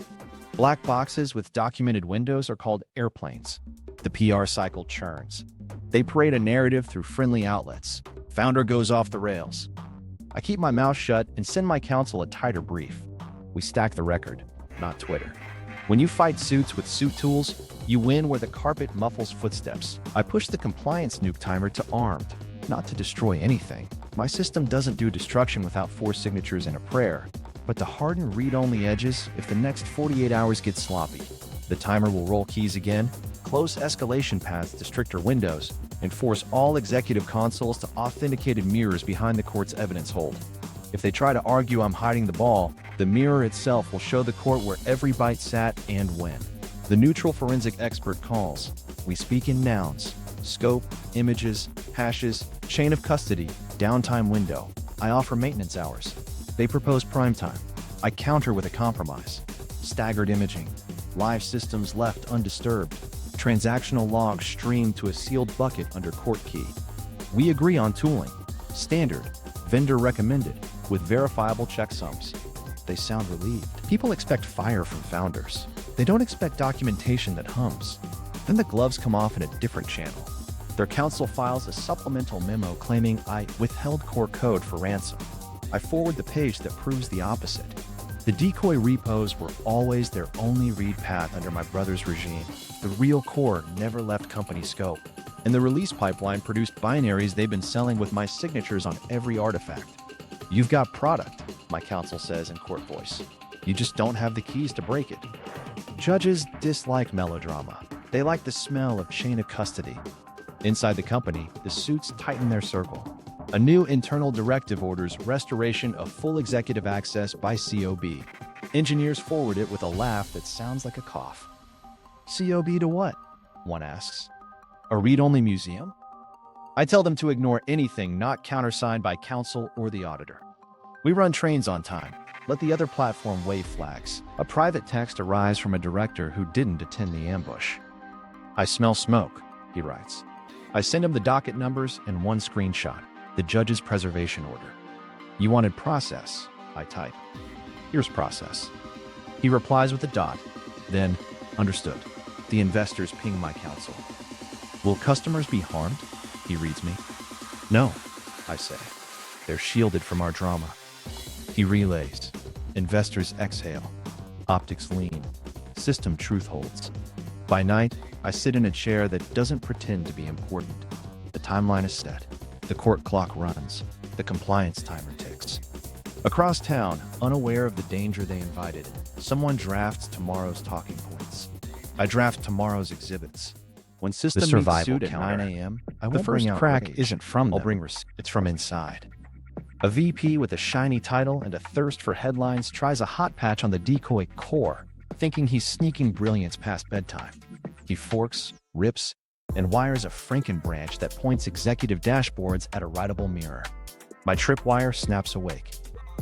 Black boxes with documented windows are called airplanes. The PR cycle churns. They parade a narrative through friendly outlets. Founder goes off the rails. I keep my mouth shut and send my counsel a tighter brief. We stack the record, not Twitter. When you fight suits with suit tools, you win where the carpet muffles footsteps. I push the compliance nuke timer to armed, not to destroy anything. My system doesn't do destruction without 4 signatures and a prayer, but to harden read-only edges if the next 48 hours get sloppy. The timer will roll keys again, close escalation paths to stricter windows, and force all executive consoles to authenticated mirrors behind the court's evidence hold. If they try to argue I'm hiding the ball, the mirror itself will show the court where every byte sat and when. The neutral forensic expert calls. We speak in nouns, scope, images, hashes, chain of custody, downtime window. I offer maintenance hours. They propose prime time. I counter with a compromise. Staggered imaging. Live systems left undisturbed. Transactional logs streamed to a sealed bucket under court key. We agree on tooling. Standard, vendor recommended, with verifiable checksums. They sound relieved. People expect fire from founders. They don't expect documentation that hums. Then the gloves come off in a different channel. Their counsel files a supplemental memo claiming I withheld core code for ransom. I forward the page that proves the opposite. The decoy repos were always their only read path under my brother's regime. The real core never left company scope. And the release pipeline produced binaries they've been selling with my signatures on every artifact. You've got product. my counsel says in court voice. You just don't have the keys to break it. Judges dislike melodrama. They like the smell of chain of custody. Inside the company, the suits tighten their circle. A new internal directive orders restoration of full executive access by COB. Engineers forward it with a laugh that sounds like a cough. COB to what? One asks. A read-only museum? I tell them to ignore anything not countersigned by counsel or the auditor. We run trains on time. Let the other platform wave flags. A private text arrives from a director who didn't attend the ambush. I smell smoke, he writes. I send him the docket numbers and one screenshot, the judge's preservation order. You wanted process, I type. Here's process. He replies with a dot, then, understood. The investors ping my counsel. Will customers be harmed? He reads me. No, I say. They're shielded from our drama. He relays. Investors exhale. Optics lean. System truth holds. By night, I sit in a chair that doesn't pretend to be important. The timeline is set. The court clock runs. The compliance timer ticks. Across town, unaware of the danger they invited, someone drafts tomorrow's talking points. I draft tomorrow's exhibits. When system meets suit at 9 a.m., the first crack isn't from them. It's from inside. A VP with a shiny title and a thirst for headlines tries a hot patch on the decoy core, thinking he's sneaking brilliance past bedtime. He forks, rips, and wires a Frankenbranch that points executive dashboards at a writable mirror. My tripwire snaps awake.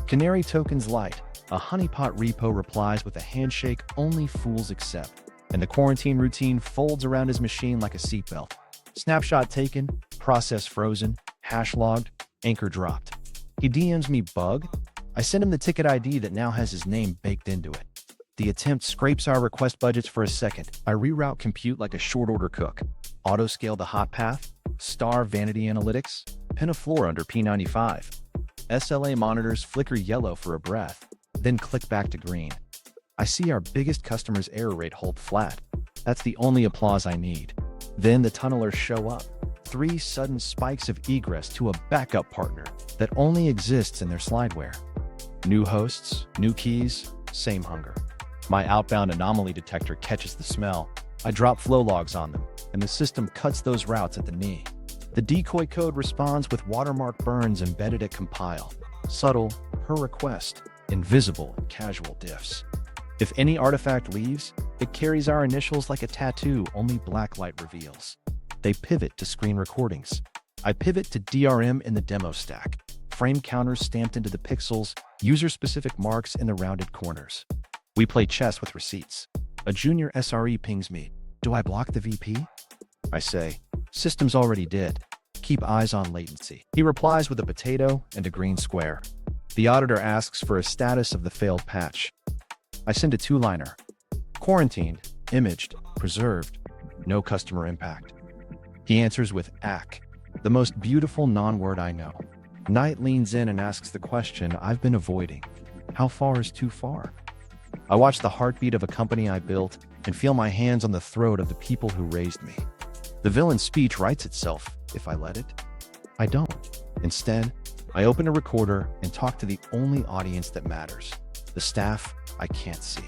Canary tokens light. A honeypot repo replies with a handshake only fools accept, and the quarantine routine folds around his machine like a seatbelt. Snapshot taken, process frozen, hash logged, anchor dropped. He DMs me bug. I send him the ticket ID that now has his name baked into it. The attempt scrapes our request budgets for a second. I reroute compute like a short order cook. Auto-scale the hot path, star vanity analytics, pin a floor under P95. SLA monitors flicker yellow for a breath, then click back to green. I see our biggest customer's error rate hold flat. That's the only applause I need. Then the tunnelers show up. 3 sudden spikes of egress to a backup partner that only exists in their slideware. New hosts, new keys, same hunger. My outbound anomaly detector catches the smell. I drop flow logs on them, and the system cuts those routes at the knee. The decoy code responds with watermark burns embedded at compile. Subtle, per request, invisible, casual diffs. If any artifact leaves, it carries our initials like a tattoo only blacklight reveals. They pivot to screen recordings. I pivot to DRM in the demo stack. Frame counters stamped into the pixels, user-specific marks in the rounded corners. We play chess with receipts. A junior SRE pings me. Do I block the VP? I say, systems already did. Keep eyes on latency. He replies with a potato and a green square. The auditor asks for a status of the failed patch. I send a 2-liner. Quarantined, imaged, preserved, no customer impact. He answers with ACK, the most beautiful non-word I know. Knight leans in and asks the question I've been avoiding. How far is too far? I watch the heartbeat of a company I built and feel my hands on the throat of the people who raised me. The villain's speech writes itself, if I let it. I don't. Instead, I open a recorder and talk to the only audience that matters, the staff I can't see.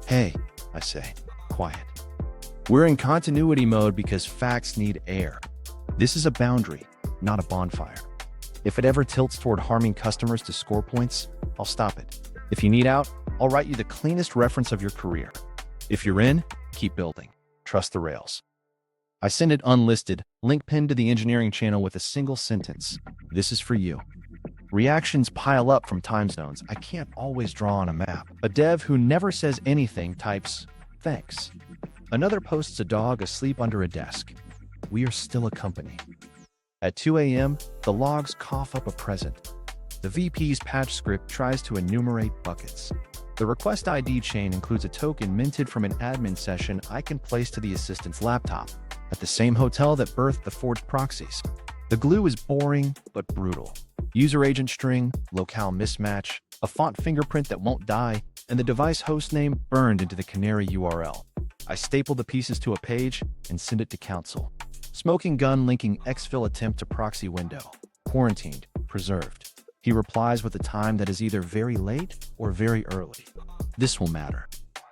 Hey, I say, quiet. We're in continuity mode because facts need air. This is a boundary, not a bonfire. If it ever tilts toward harming customers to score points, I'll stop it. If you need out, I'll write you the cleanest reference of your career. If you're in, keep building. Trust the rails. I send it unlisted, link pinned to the engineering channel with a single sentence. This is for you. Reactions pile up from time zones I can't always draw on a map. A dev who never says anything types, thanks. Another posts a dog asleep under a desk. We are still a company. At 2 a.m., the logs cough up a present. The VP's patch script tries to enumerate buckets. The request ID chain includes a token minted from an admin session I can place to the assistant's laptop, at the same hotel that birthed the forged proxies. The glue is boring, but brutal. User agent string, locale mismatch, a font fingerprint that won't die, and the device hostname burned into the canary URL. I staple the pieces to a page and send it to counsel. Smoking gun linking exfil attempt to proxy window. Quarantined, preserved. He replies with a time that is either very late or very early. This will matter.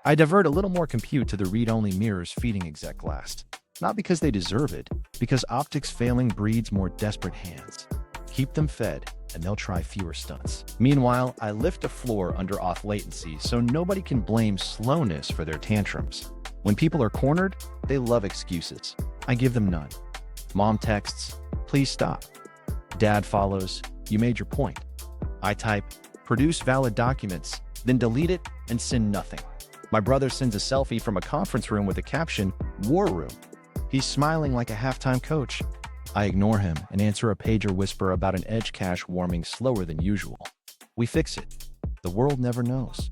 I divert a little more compute to the read-only mirrors feeding exec last. Not because they deserve it, because optics failing breeds more desperate hands. Keep them fed, and they'll try fewer stunts. Meanwhile, I lift a floor under auth latency so nobody can blame slowness for their tantrums. When people are cornered, they love excuses. I give them none. Mom texts, "Please stop." Dad follows, "You made your point." I type, "Produce valid documents," then delete it and send nothing. My brother sends a selfie from a conference room with a caption, "War Room." He's smiling like a halftime coach. I ignore him and answer a pager whisper about an edge cache warming slower than usual. We fix it. The world never knows.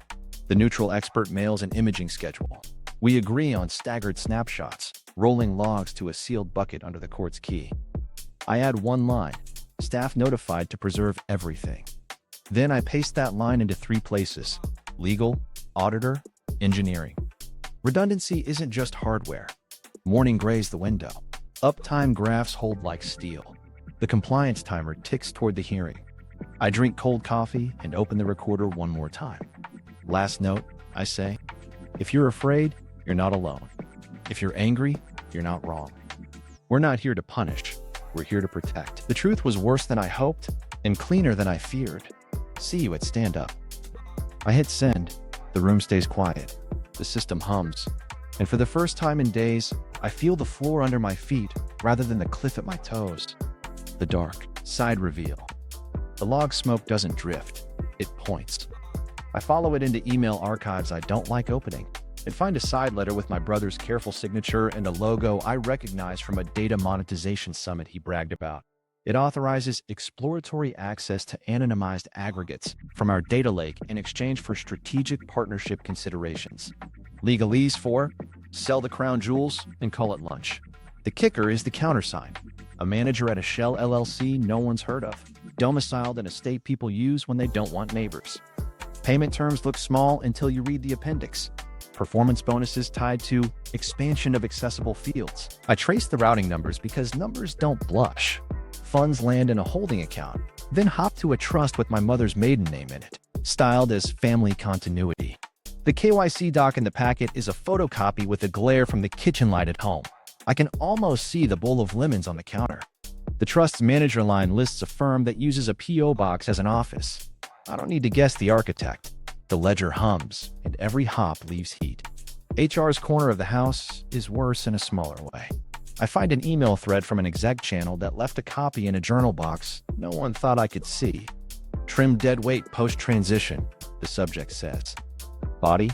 The neutral expert mails an imaging schedule. We agree on staggered snapshots, rolling logs to a sealed bucket under the court's key. I add one line, "Staff notified to preserve everything." Then I paste that line into 3 places: legal, auditor, engineering. Redundancy isn't just hardware. Morning grays the window. Uptime graphs hold like steel. The compliance timer ticks toward the hearing. I drink cold coffee and open the recorder one more time. Last note, I say, if you're afraid, you're not alone. If you're angry, you're not wrong. We're not here to punish. We're here to protect. The truth was worse than I hoped and cleaner than I feared. See you at stand up. I hit send. The room stays quiet. The system hums. And for the first time in days, I feel the floor under my feet rather than the cliff at my toes. The dark side reveal. The log smoke doesn't drift. It points. I follow it into email archives I don't like opening and find a side letter with my brother's careful signature and a logo I recognize from a data monetization summit he bragged about. It authorizes exploratory access to anonymized aggregates from our data lake in exchange for strategic partnership considerations. Legalese for sell the crown jewels and call it lunch. The kicker is the countersign. A manager at a shell LLC no one's heard of, domiciled in a state people use when they don't want neighbors. Payment terms look small until you read the appendix. Performance bonuses tied to expansion of accessible fields. I trace the routing numbers because numbers don't blush. Funds land in a holding account, then hop to a trust with my mother's maiden name in it, styled as family continuity. The KYC doc in the packet is a photocopy with a glare from the kitchen light at home. I can almost see the bowl of lemons on the counter. The trust's manager line lists a firm that uses a PO box as an office. I don't need to guess the architect. The ledger hums, and every hop leaves heat. HR's corner of the house is worse in a smaller way. I find an email thread from an exec channel that left a copy in a journal box no one thought I could see. Trim dead weight post-transition, the subject says. Body,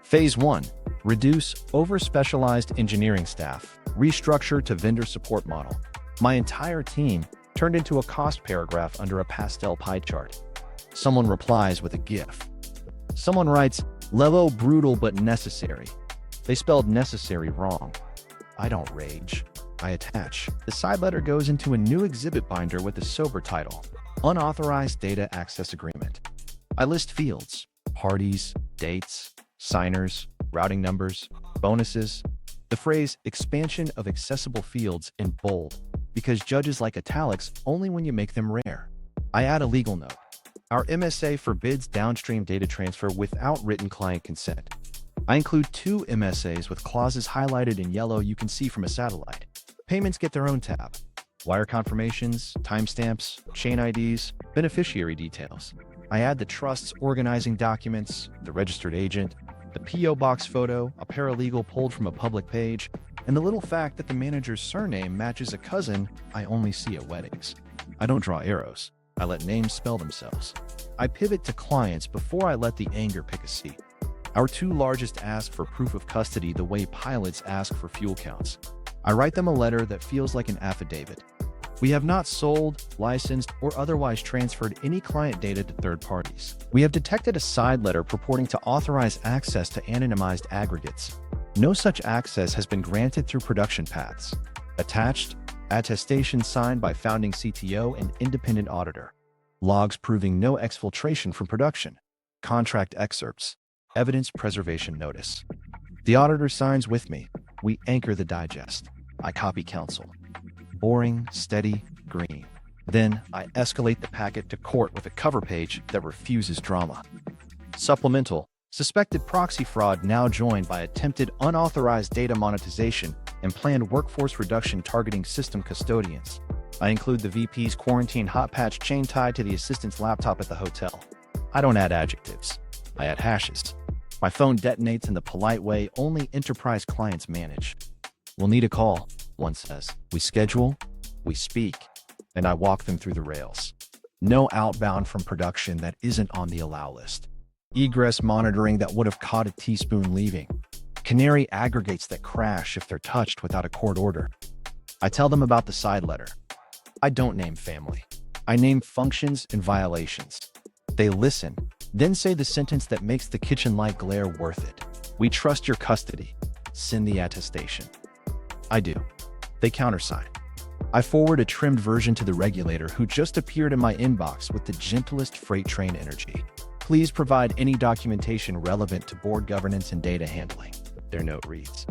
Phase 1, reduce over-specialized engineering staff, restructure to vendor support model. My entire team turned into a cost paragraph under a pastel pie chart. Someone replies with a GIF. Someone writes, "Level brutal but necessary." They spelled necessary wrong. I don't rage. I attach. The side letter goes into a new exhibit binder with a sober title, Unauthorized Data Access Agreement. I list fields, parties, dates, signers, routing numbers, bonuses. The phrase expansion of accessible fields in bold, because judges like italics only when you make them rare. I add a legal note. Our MSA forbids downstream data transfer without written client consent. I include 2 MSAs with clauses highlighted in yellow you can see from a satellite. Payments get their own tab. Wire confirmations, timestamps, chain IDs, beneficiary details. I add the trust's organizing documents, the registered agent, the PO box photo, a paralegal pulled from a public page, and the little fact that the manager's surname matches a cousin I only see at weddings. I don't draw arrows. I let names spell themselves. I pivot to clients before I let the anger pick a seat. Our 2 largest ask for proof of custody the way pilots ask for fuel counts. I write them a letter that feels like an affidavit. We have not sold, licensed, or otherwise transferred any client data to third parties. We have detected a side letter purporting to authorize access to anonymized aggregates. No such access has been granted through production paths. Attached, attestation signed by founding CTO and independent auditor. Logs proving no exfiltration from production. Contract excerpts. Evidence preservation notice. The auditor signs with me. We anchor the digest. I copy counsel. Boring, steady, green. Then I escalate the packet to court with a cover page that refuses drama. Supplemental: suspected proxy fraud now joined by attempted unauthorized data monetization and planned workforce reduction targeting system custodians. I include the VP's quarantine hot patch chain tied to the assistant's laptop at the hotel. I don't add adjectives. I add hashes. My phone detonates in the polite way only enterprise clients manage. "We'll need a call," one says. We schedule, we speak, and I walk them through the rails. No outbound from production that isn't on the allow list. Egress monitoring that would have caught a teaspoon leaving. Canary aggregates that crash if they're touched without a court order. I tell them about the side letter. I don't name family. I name functions and violations. They listen, then say the sentence that makes the kitchen light glare worth it. "We trust your custody. Send the attestation." I do. They countersign. I forward a trimmed version to the regulator who just appeared in my inbox with the gentlest freight train energy. "Please provide any documentation relevant to board governance and data handling," their note reads.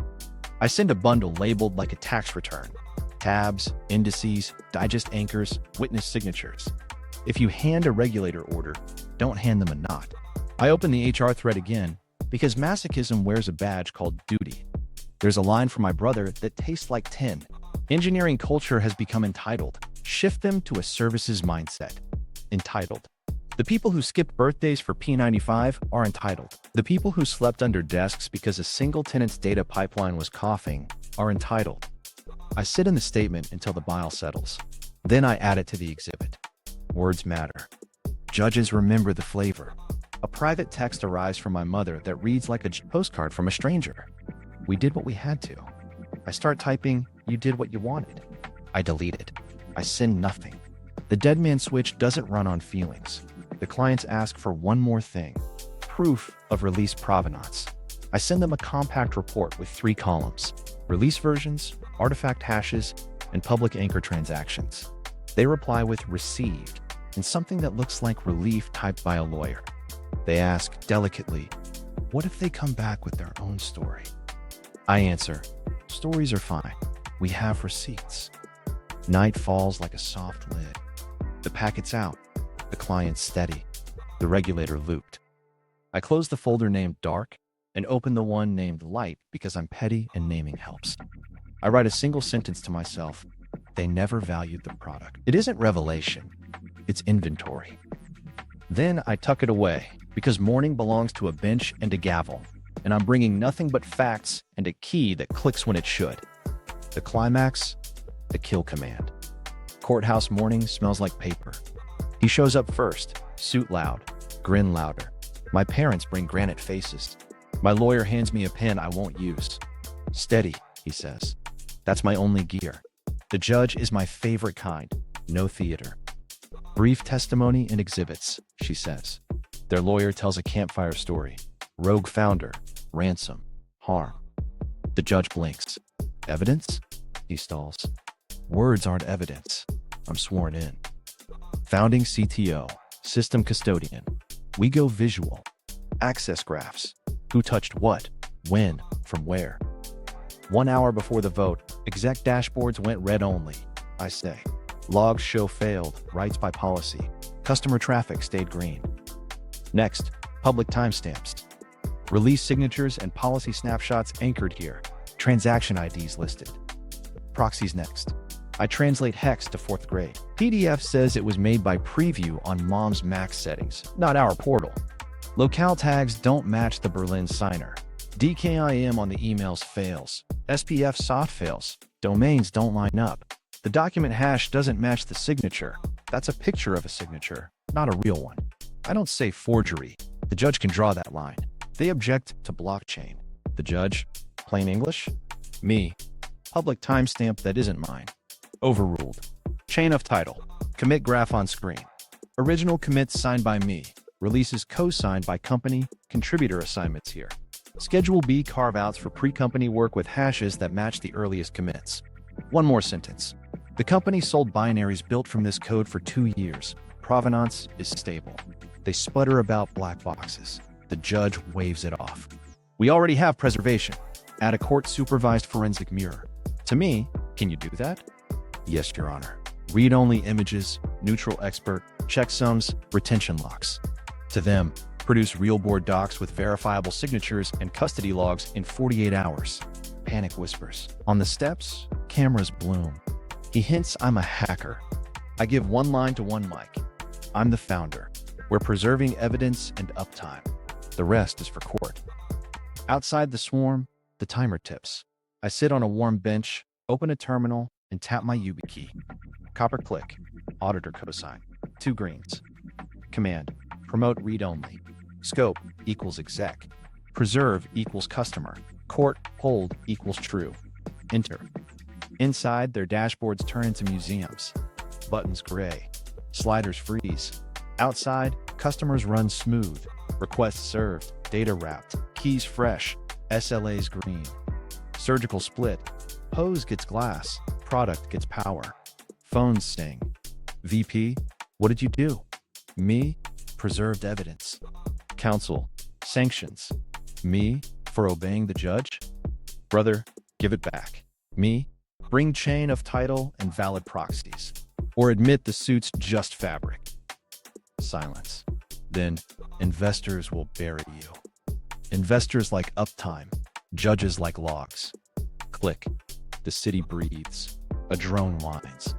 I send a bundle labeled like a tax return. Tabs, indices, digest anchors, witness signatures. If you hand a regulator order, don't hand them a knot. I open the HR thread again because masochism wears a badge called duty. There's a line from my brother that tastes like 10. Engineering culture has become entitled. Shift them to a services mindset. Entitled. The people who skipped birthdays for P95 are entitled. The people who slept under desks because a single tenant's data pipeline was coughing are entitled. I sit in the statement until the bile settles. Then I add it to the exhibit. Words matter. Judges remember the flavor. A private text arrives from my mother that reads like a postcard from a stranger. "We did what we had to." I start typing, "You did what you wanted." I delete it. I send nothing. The deadman-switch doesn't run on feelings. The clients ask for one more thing: proof of release provenance. I send them a compact report with 3 columns: release versions, artifact hashes, and public anchor transactions. They reply with "received" and something that looks like relief typed by a lawyer. They ask delicately, "What if they come back with their own story?" I answer, "Stories are fine. We have receipts." Night falls like a soft lid. The packet's out. The client's steady. The regulator looped. I close the folder named Dark and open the one named Light because I'm petty and naming helps. I write a single sentence to myself: they never valued the product. It isn't revelation. It's inventory. Then I tuck it away because mourning belongs to a bench and a gavel, and I'm bringing nothing but facts and a key that clicks when it should. The climax, the kill command. Courthouse morning smells like paper. He shows up first, suit loud, grin louder. My parents bring granite faces. My lawyer hands me a pen I won't use. "Steady," he says. That's my only gear. The judge is my favorite kind. No theater. "Brief testimony and exhibits," she says. Their lawyer tells a campfire story. Rogue founder, ransom, harm. The judge blinks. "Evidence?" He stalls. "Words aren't evidence. I'm sworn in." Founding CTO, system custodian. We go visual. Access graphs. Who touched what, when, from where. 1 hour before the vote, exec dashboards went red only. I say. Logs show failed, rights by policy. Customer traffic stayed green. Next, public timestamps. Release signatures and policy snapshots anchored here. Transaction IDs listed. Proxies next. I translate hex to 4th grade. PDF says it was made by Preview on Mom's Mac settings, not our portal. Locale tags don't match the Berlin signer. DKIM on the emails fails. SPF soft fails. Domains don't line up. The document hash doesn't match the signature. That's a picture of a signature, not a real one. I don't say forgery. The judge can draw that line. They object to blockchain. The judge, plain English? Me, public timestamp that isn't mine. Overruled. Chain of title. Commit graph on screen. Original commits signed by me. Releases co-signed by company. Contributor assignments here. Schedule B carve-outs for pre-company work with hashes that match the earliest commits. One more sentence. The company sold binaries built from this code for 2 years. Provenance is stable. They sputter about black boxes. The judge waves it off. We already have preservation. Add a court-supervised forensic mirror. To me, can you do that? Yes, Your Honor. Read-only images, neutral expert, checksums, retention locks. To them, produce real board docs with verifiable signatures and custody logs in 48 hours. Panic whispers. On the steps, cameras bloom. He hints I'm a hacker. I give one line to one mic. I'm the founder. We're preserving evidence and uptime. The rest is for court. Outside the swarm, the timer tips. I sit on a warm bench, open a terminal, and tap my YubiKey. Copper click. Auditor cosign. 2 greens. Command. Promote read-only. Scope equals exec. Preserve equals customer. Court hold equals true. Enter. Inside, their dashboards turn into museums. Buttons gray. Sliders freeze. Outside, customers run smooth. Requests served. Data wrapped. Keys fresh. SLAs green. Surgical split. Pose gets glass. Product gets power. Phones sing. VP, what did you do? Me, preserved evidence. Counsel, sanctions. Me, for obeying the judge? Brother, give it back. Me, bring chain of title and valid proxies. Or admit the suit's just fabric. Silence. Then, investors will bury you. Investors like uptime. Judges like logs. Click. The city breathes. A drone whines.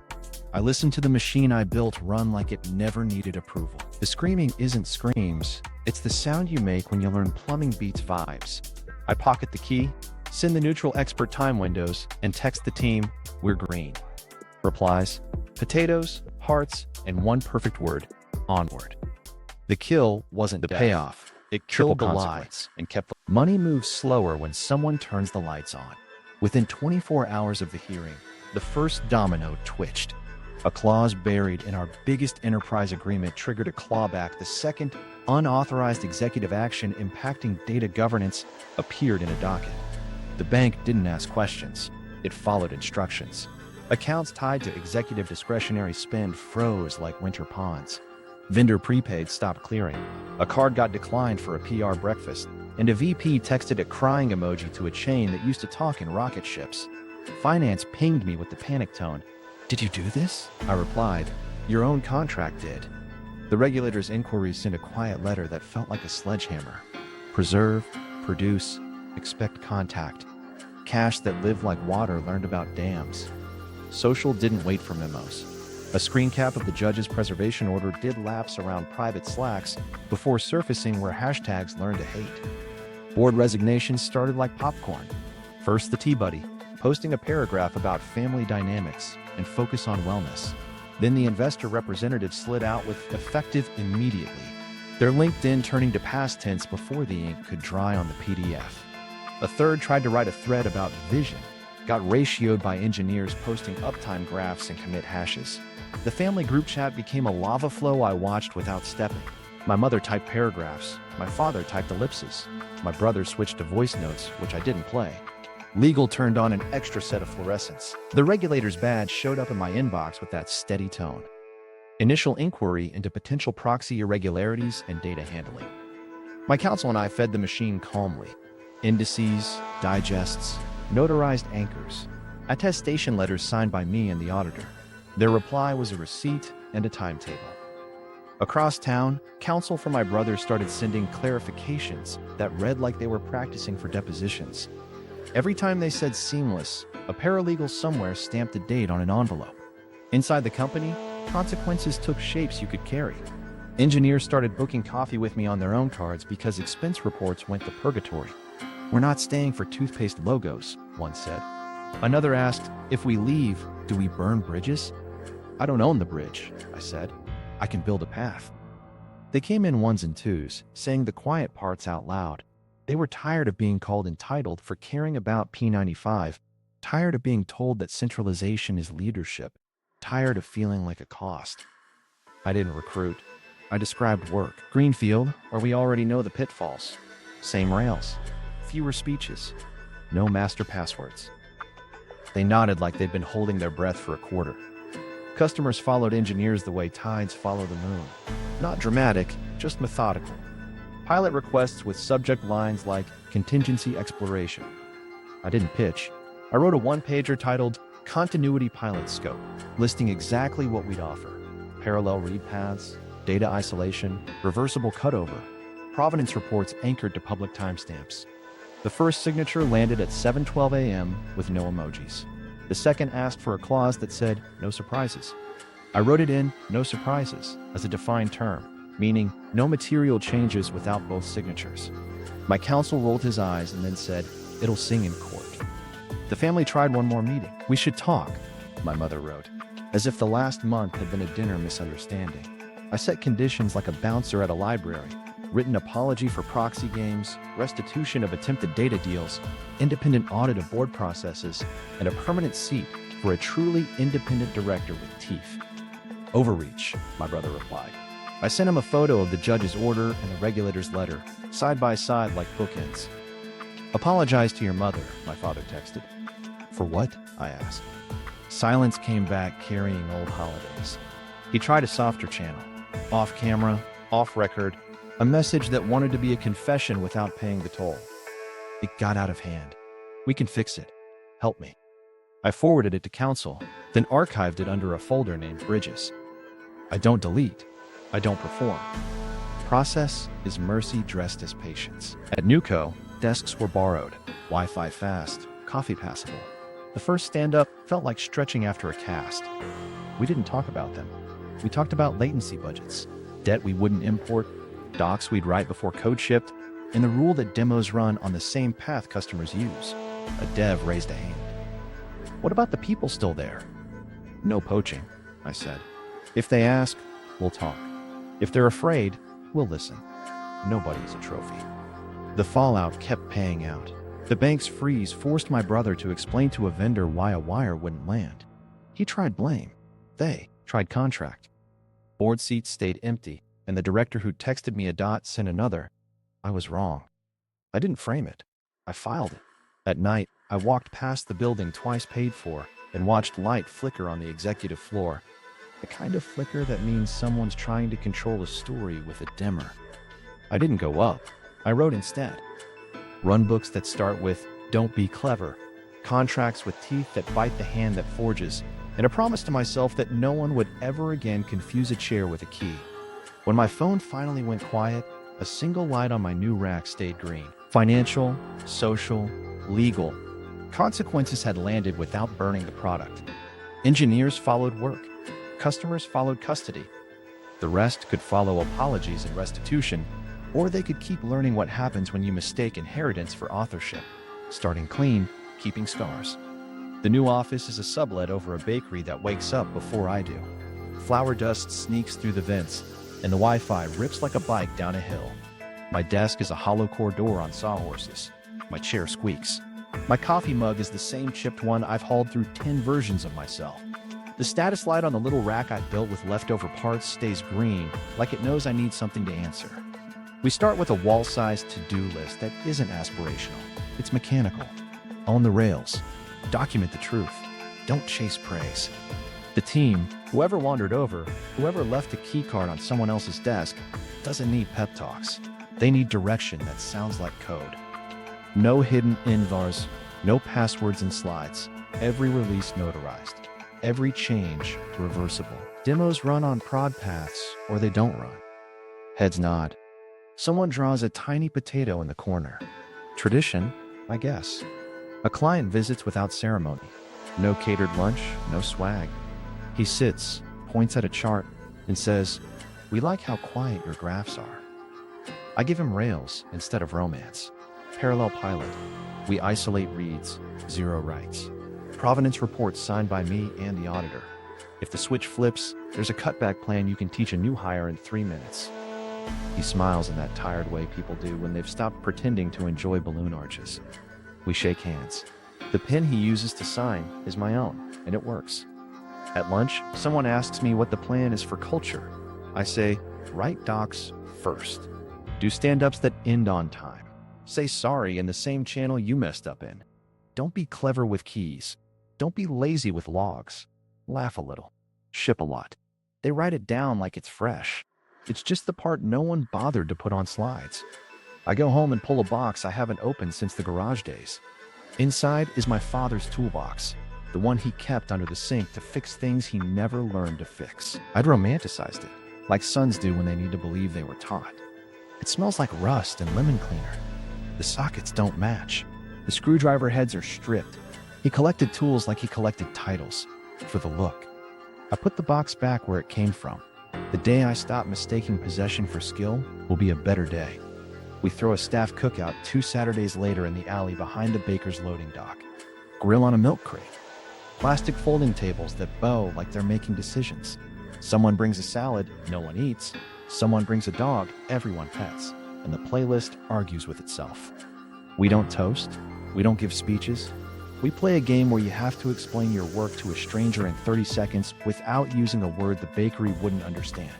I listen to the machine I built run like it never needed approval. The screaming isn't screams, it's the sound you make when you learn plumbing beats vibes. I pocket the key, send the neutral expert time windows, and text the team, we're green. Replies, potatoes, hearts, and one perfect word, onward. The kill wasn't the payoff. It killed the lies and kept the money moves slower when someone turns the lights on. Within 24 hours of the hearing, the first domino twitched. A clause buried in our biggest enterprise agreement triggered a clawback. The second unauthorized executive action impacting data governance appeared in a docket. The bank didn't ask questions. It followed instructions. Accounts tied to executive discretionary spend froze like winter ponds. Vendor prepaid stopped clearing. A card got declined for a PR breakfast, and a VP texted a crying emoji to a chain that used to talk in rocket ships. Finance pinged me with the panic tone. Did you do this? I replied, your own contract did. The regulator's inquiries sent a quiet letter that felt like a sledgehammer. Preserve, produce, expect contact. Cash that lived like water learned about dams. Social didn't wait for memos. A screen cap of the judge's preservation order did lapse around private slacks before surfacing where hashtags learned to hate. Board resignations started like popcorn. First the T-Buddy, posting a paragraph about family dynamics and focus on wellness. Then the investor representative slid out with effective immediately. Their LinkedIn turning to past tense before the ink could dry on the PDF. A third tried to write a thread about vision, got ratioed by engineers posting uptime graphs and commit hashes. The family group chat became a lava flow I watched without stepping. My mother typed paragraphs, my father typed ellipses, my brother switched to voice notes, which I didn't play. Legal turned on an extra set of fluorescents. The regulator's badge showed up in my inbox with that steady tone. Initial inquiry into potential proxy irregularities and data handling. My counsel and I fed the machine calmly. Indices, digests, notarized anchors, attestation letters signed by me and the auditor. Their reply was a receipt and a timetable. Across town, counsel for my brother started sending clarifications that read like they were practicing for depositions. Every time they said seamless, a paralegal somewhere stamped a date on an envelope. Inside the company, consequences took shapes you could carry. Engineers started booking coffee with me on their own cards because expense reports went to purgatory. We're not staying for toothpaste logos, one said. Another asked, if we leave, do we burn bridges? I don't own the bridge, I said. I can build a path. They came in ones and twos, saying the quiet parts out loud. They were tired of being called entitled for caring about P95, tired of being told that centralization is leadership, tired of feeling like a cost. I didn't recruit. I described work. Greenfield, where we already know the pitfalls. Same rails. Fewer speeches. No master passwords. They nodded like they'd been holding their breath for a quarter. Customers followed engineers the way tides follow the moon. Not dramatic, just methodical. Pilot requests with subject lines like contingency exploration. I didn't pitch. I wrote a one-pager titled Continuity pilot scope, listing exactly what we'd offer. Parallel read paths, data isolation, reversible cutover, provenance reports anchored to public timestamps. The first signature landed at 7:12 a.m. with no emojis. The second asked for a clause that said, "No surprises." I wrote it in, "No surprises," as a defined term, meaning no material changes without both signatures. My counsel rolled his eyes and then said, "It'll sing in court." The family tried one more meeting. "We should talk," my mother wrote, as if the last month had been a dinner misunderstanding. I set conditions like a bouncer at a library, written apology for proxy games, restitution of attempted data deals, independent audit of board processes, and a permanent seat for a truly independent director with teeth. "Overreach," my brother replied. I sent him a photo of the judge's order and the regulator's letter, side by side like bookends. "Apologize to your mother," my father texted. "For what?" I asked. Silence came back carrying old holidays. He tried a softer channel, off camera, off record, a message that wanted to be a confession without paying the toll. "It got out of hand. We can fix it. Help me." I forwarded it to counsel, then archived it under a folder named Bridges. I don't delete. I don't perform. Process is mercy dressed as patience. At Nuco, desks were borrowed, Wi-Fi fast, coffee passable. The first stand-up felt like stretching after a cast. We didn't talk about them. We talked about latency budgets, debt we wouldn't import, docs we'd write before code shipped, and the rule that demos run on the same path customers use. A dev raised a hand. "What about the people still there?" "No poaching," I said. "If they ask, we'll talk. If they're afraid, we'll listen. Nobody's a trophy." The fallout kept paying out. The bank's freeze forced my brother to explain to a vendor why a wire wouldn't land. He tried blame. They tried contract. Board seats stayed empty, and the director who texted me a dot sent another. I was wrong. I didn't frame it. I filed it. At night, I walked past the building twice paid for and watched light flicker on the executive floor. The kind of flicker that means someone's trying to control a story with a dimmer. I didn't go up. I wrote instead. Run books that start with, "Don't be clever," contracts with teeth that bite the hand that forges, and a promise to myself that no one would ever again confuse a chair with a key. When my phone finally went quiet, a single light on my new rack stayed green. Financial, social, legal. Consequences had landed without burning the product. Engineers followed work. Customers followed custody. The rest could follow apologies and restitution, or they could keep learning what happens when you mistake inheritance for authorship. Starting clean, keeping scars. The new office is a sublet over a bakery that wakes up before I do. Flour dust sneaks through the vents, and the Wi-Fi rips like a bike down a hill. My desk is a hollow core door on sawhorses. My chair squeaks. My coffee mug is the same chipped one I've hauled through 10 versions of myself. The status light on the little rack I built with leftover parts stays green, like it knows I need something to answer. We start with a wall-sized to-do list that isn't aspirational. It's mechanical. On the rails. Document the truth. Don't chase praise. The team, whoever wandered over, whoever left a key card on someone else's desk, doesn't need pep talks. They need direction that sounds like code. No hidden invars, no passwords and slides. Every release notarized. Every change reversible. Demos run on prod paths, or they don't run. Heads nod. Someone draws a tiny potato in the corner. Tradition, I guess. A client visits without ceremony. No catered lunch, no swag. He sits, points at a chart, and says, "We like how quiet your graphs are." I give him Rails instead of romance. Parallel pilot. We isolate reads, zero writes. Provenance reports signed by me and the auditor. If the switch flips, there's a cutback plan you can teach a new hire in 3 minutes. He smiles in that tired way people do when they've stopped pretending to enjoy balloon arches. We shake hands. The pen he uses to sign is my own, and it works. At lunch, someone asks me what the plan is for culture. I say, write docs first. Do stand-ups that end on time. Say sorry in the same channel you messed up in. Don't be clever with keys. Don't be lazy with logs. Laugh a little. Ship a lot. They write it down like it's fresh. It's just the part no one bothered to put on slides. I go home and pull a box I haven't opened since the garage days. Inside is my father's toolbox. the one he kept under the sink to fix things he never learned to fix. I'd romanticized it, like sons do when they need to believe they were taught. It smells like rust and lemon cleaner. The sockets don't match. The screwdriver heads are stripped. He collected tools like he collected titles, for the look. I put the box back where it came from. The day I stop mistaking possession for skill will be a better day. We throw a staff cookout 2 Saturdays later in the alley behind the baker's loading dock. Grill on a milk crate. Plastic folding tables that bow like they're making decisions. Someone brings a salad, no one eats. Someone brings a dog, everyone pets. And the playlist argues with itself. We don't toast. We don't give speeches. We play a game where you have to explain your work to a stranger in 30 seconds without using a word the bakery wouldn't understand.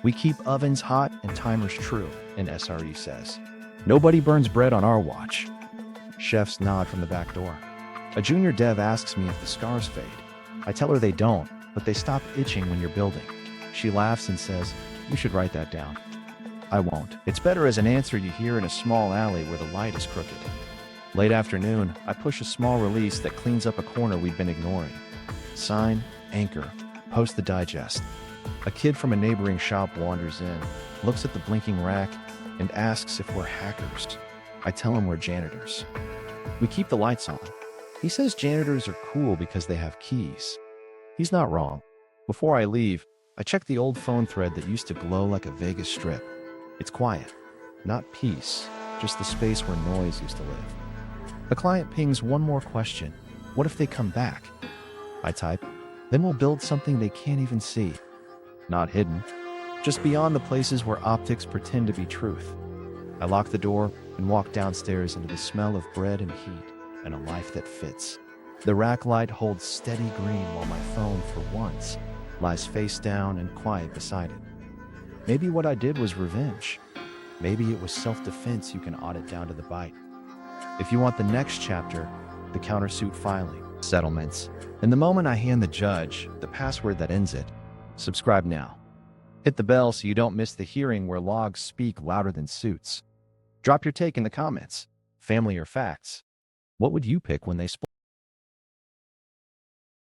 We keep ovens hot and timers true, an SRE says. Nobody burns bread on our watch. Chefs nod from the back door. A junior dev asks me if the scars fade. I tell her they don't, but they stop itching when you're building. She laughs and says, "You should write that down." I won't. It's better as an answer you hear in a small alley where the light is crooked. Late afternoon, I push a small release that cleans up a corner we'd been ignoring. Sign, anchor, post the digest. A kid from a neighboring shop wanders in, looks at the blinking rack, and asks if we're hackers. I tell him we're janitors. We keep the lights on. He says janitors are cool because they have keys. He's not wrong. Before I leave, I check the old phone thread that used to glow like a Vegas strip. It's quiet. Not peace, just the space where noise used to live. A client pings one more question. What if they come back? I type, then we'll build something they can't even see. Not hidden, just beyond the places where optics pretend to be truth. I lock the door and walk downstairs into the smell of bread and heat and a life that fits. The rack light holds steady green while my phone, for once, lies face down and quiet beside it. Maybe what I did was revenge. Maybe it was self-defense you can audit down to the bite. If you want the next chapter, the countersuit filing, settlements, and the moment I hand the judge the password that ends it, subscribe now. Hit the bell so you don't miss the hearing where logs speak louder than suits. Drop your take in the comments. Family or facts? What would you pick when they split?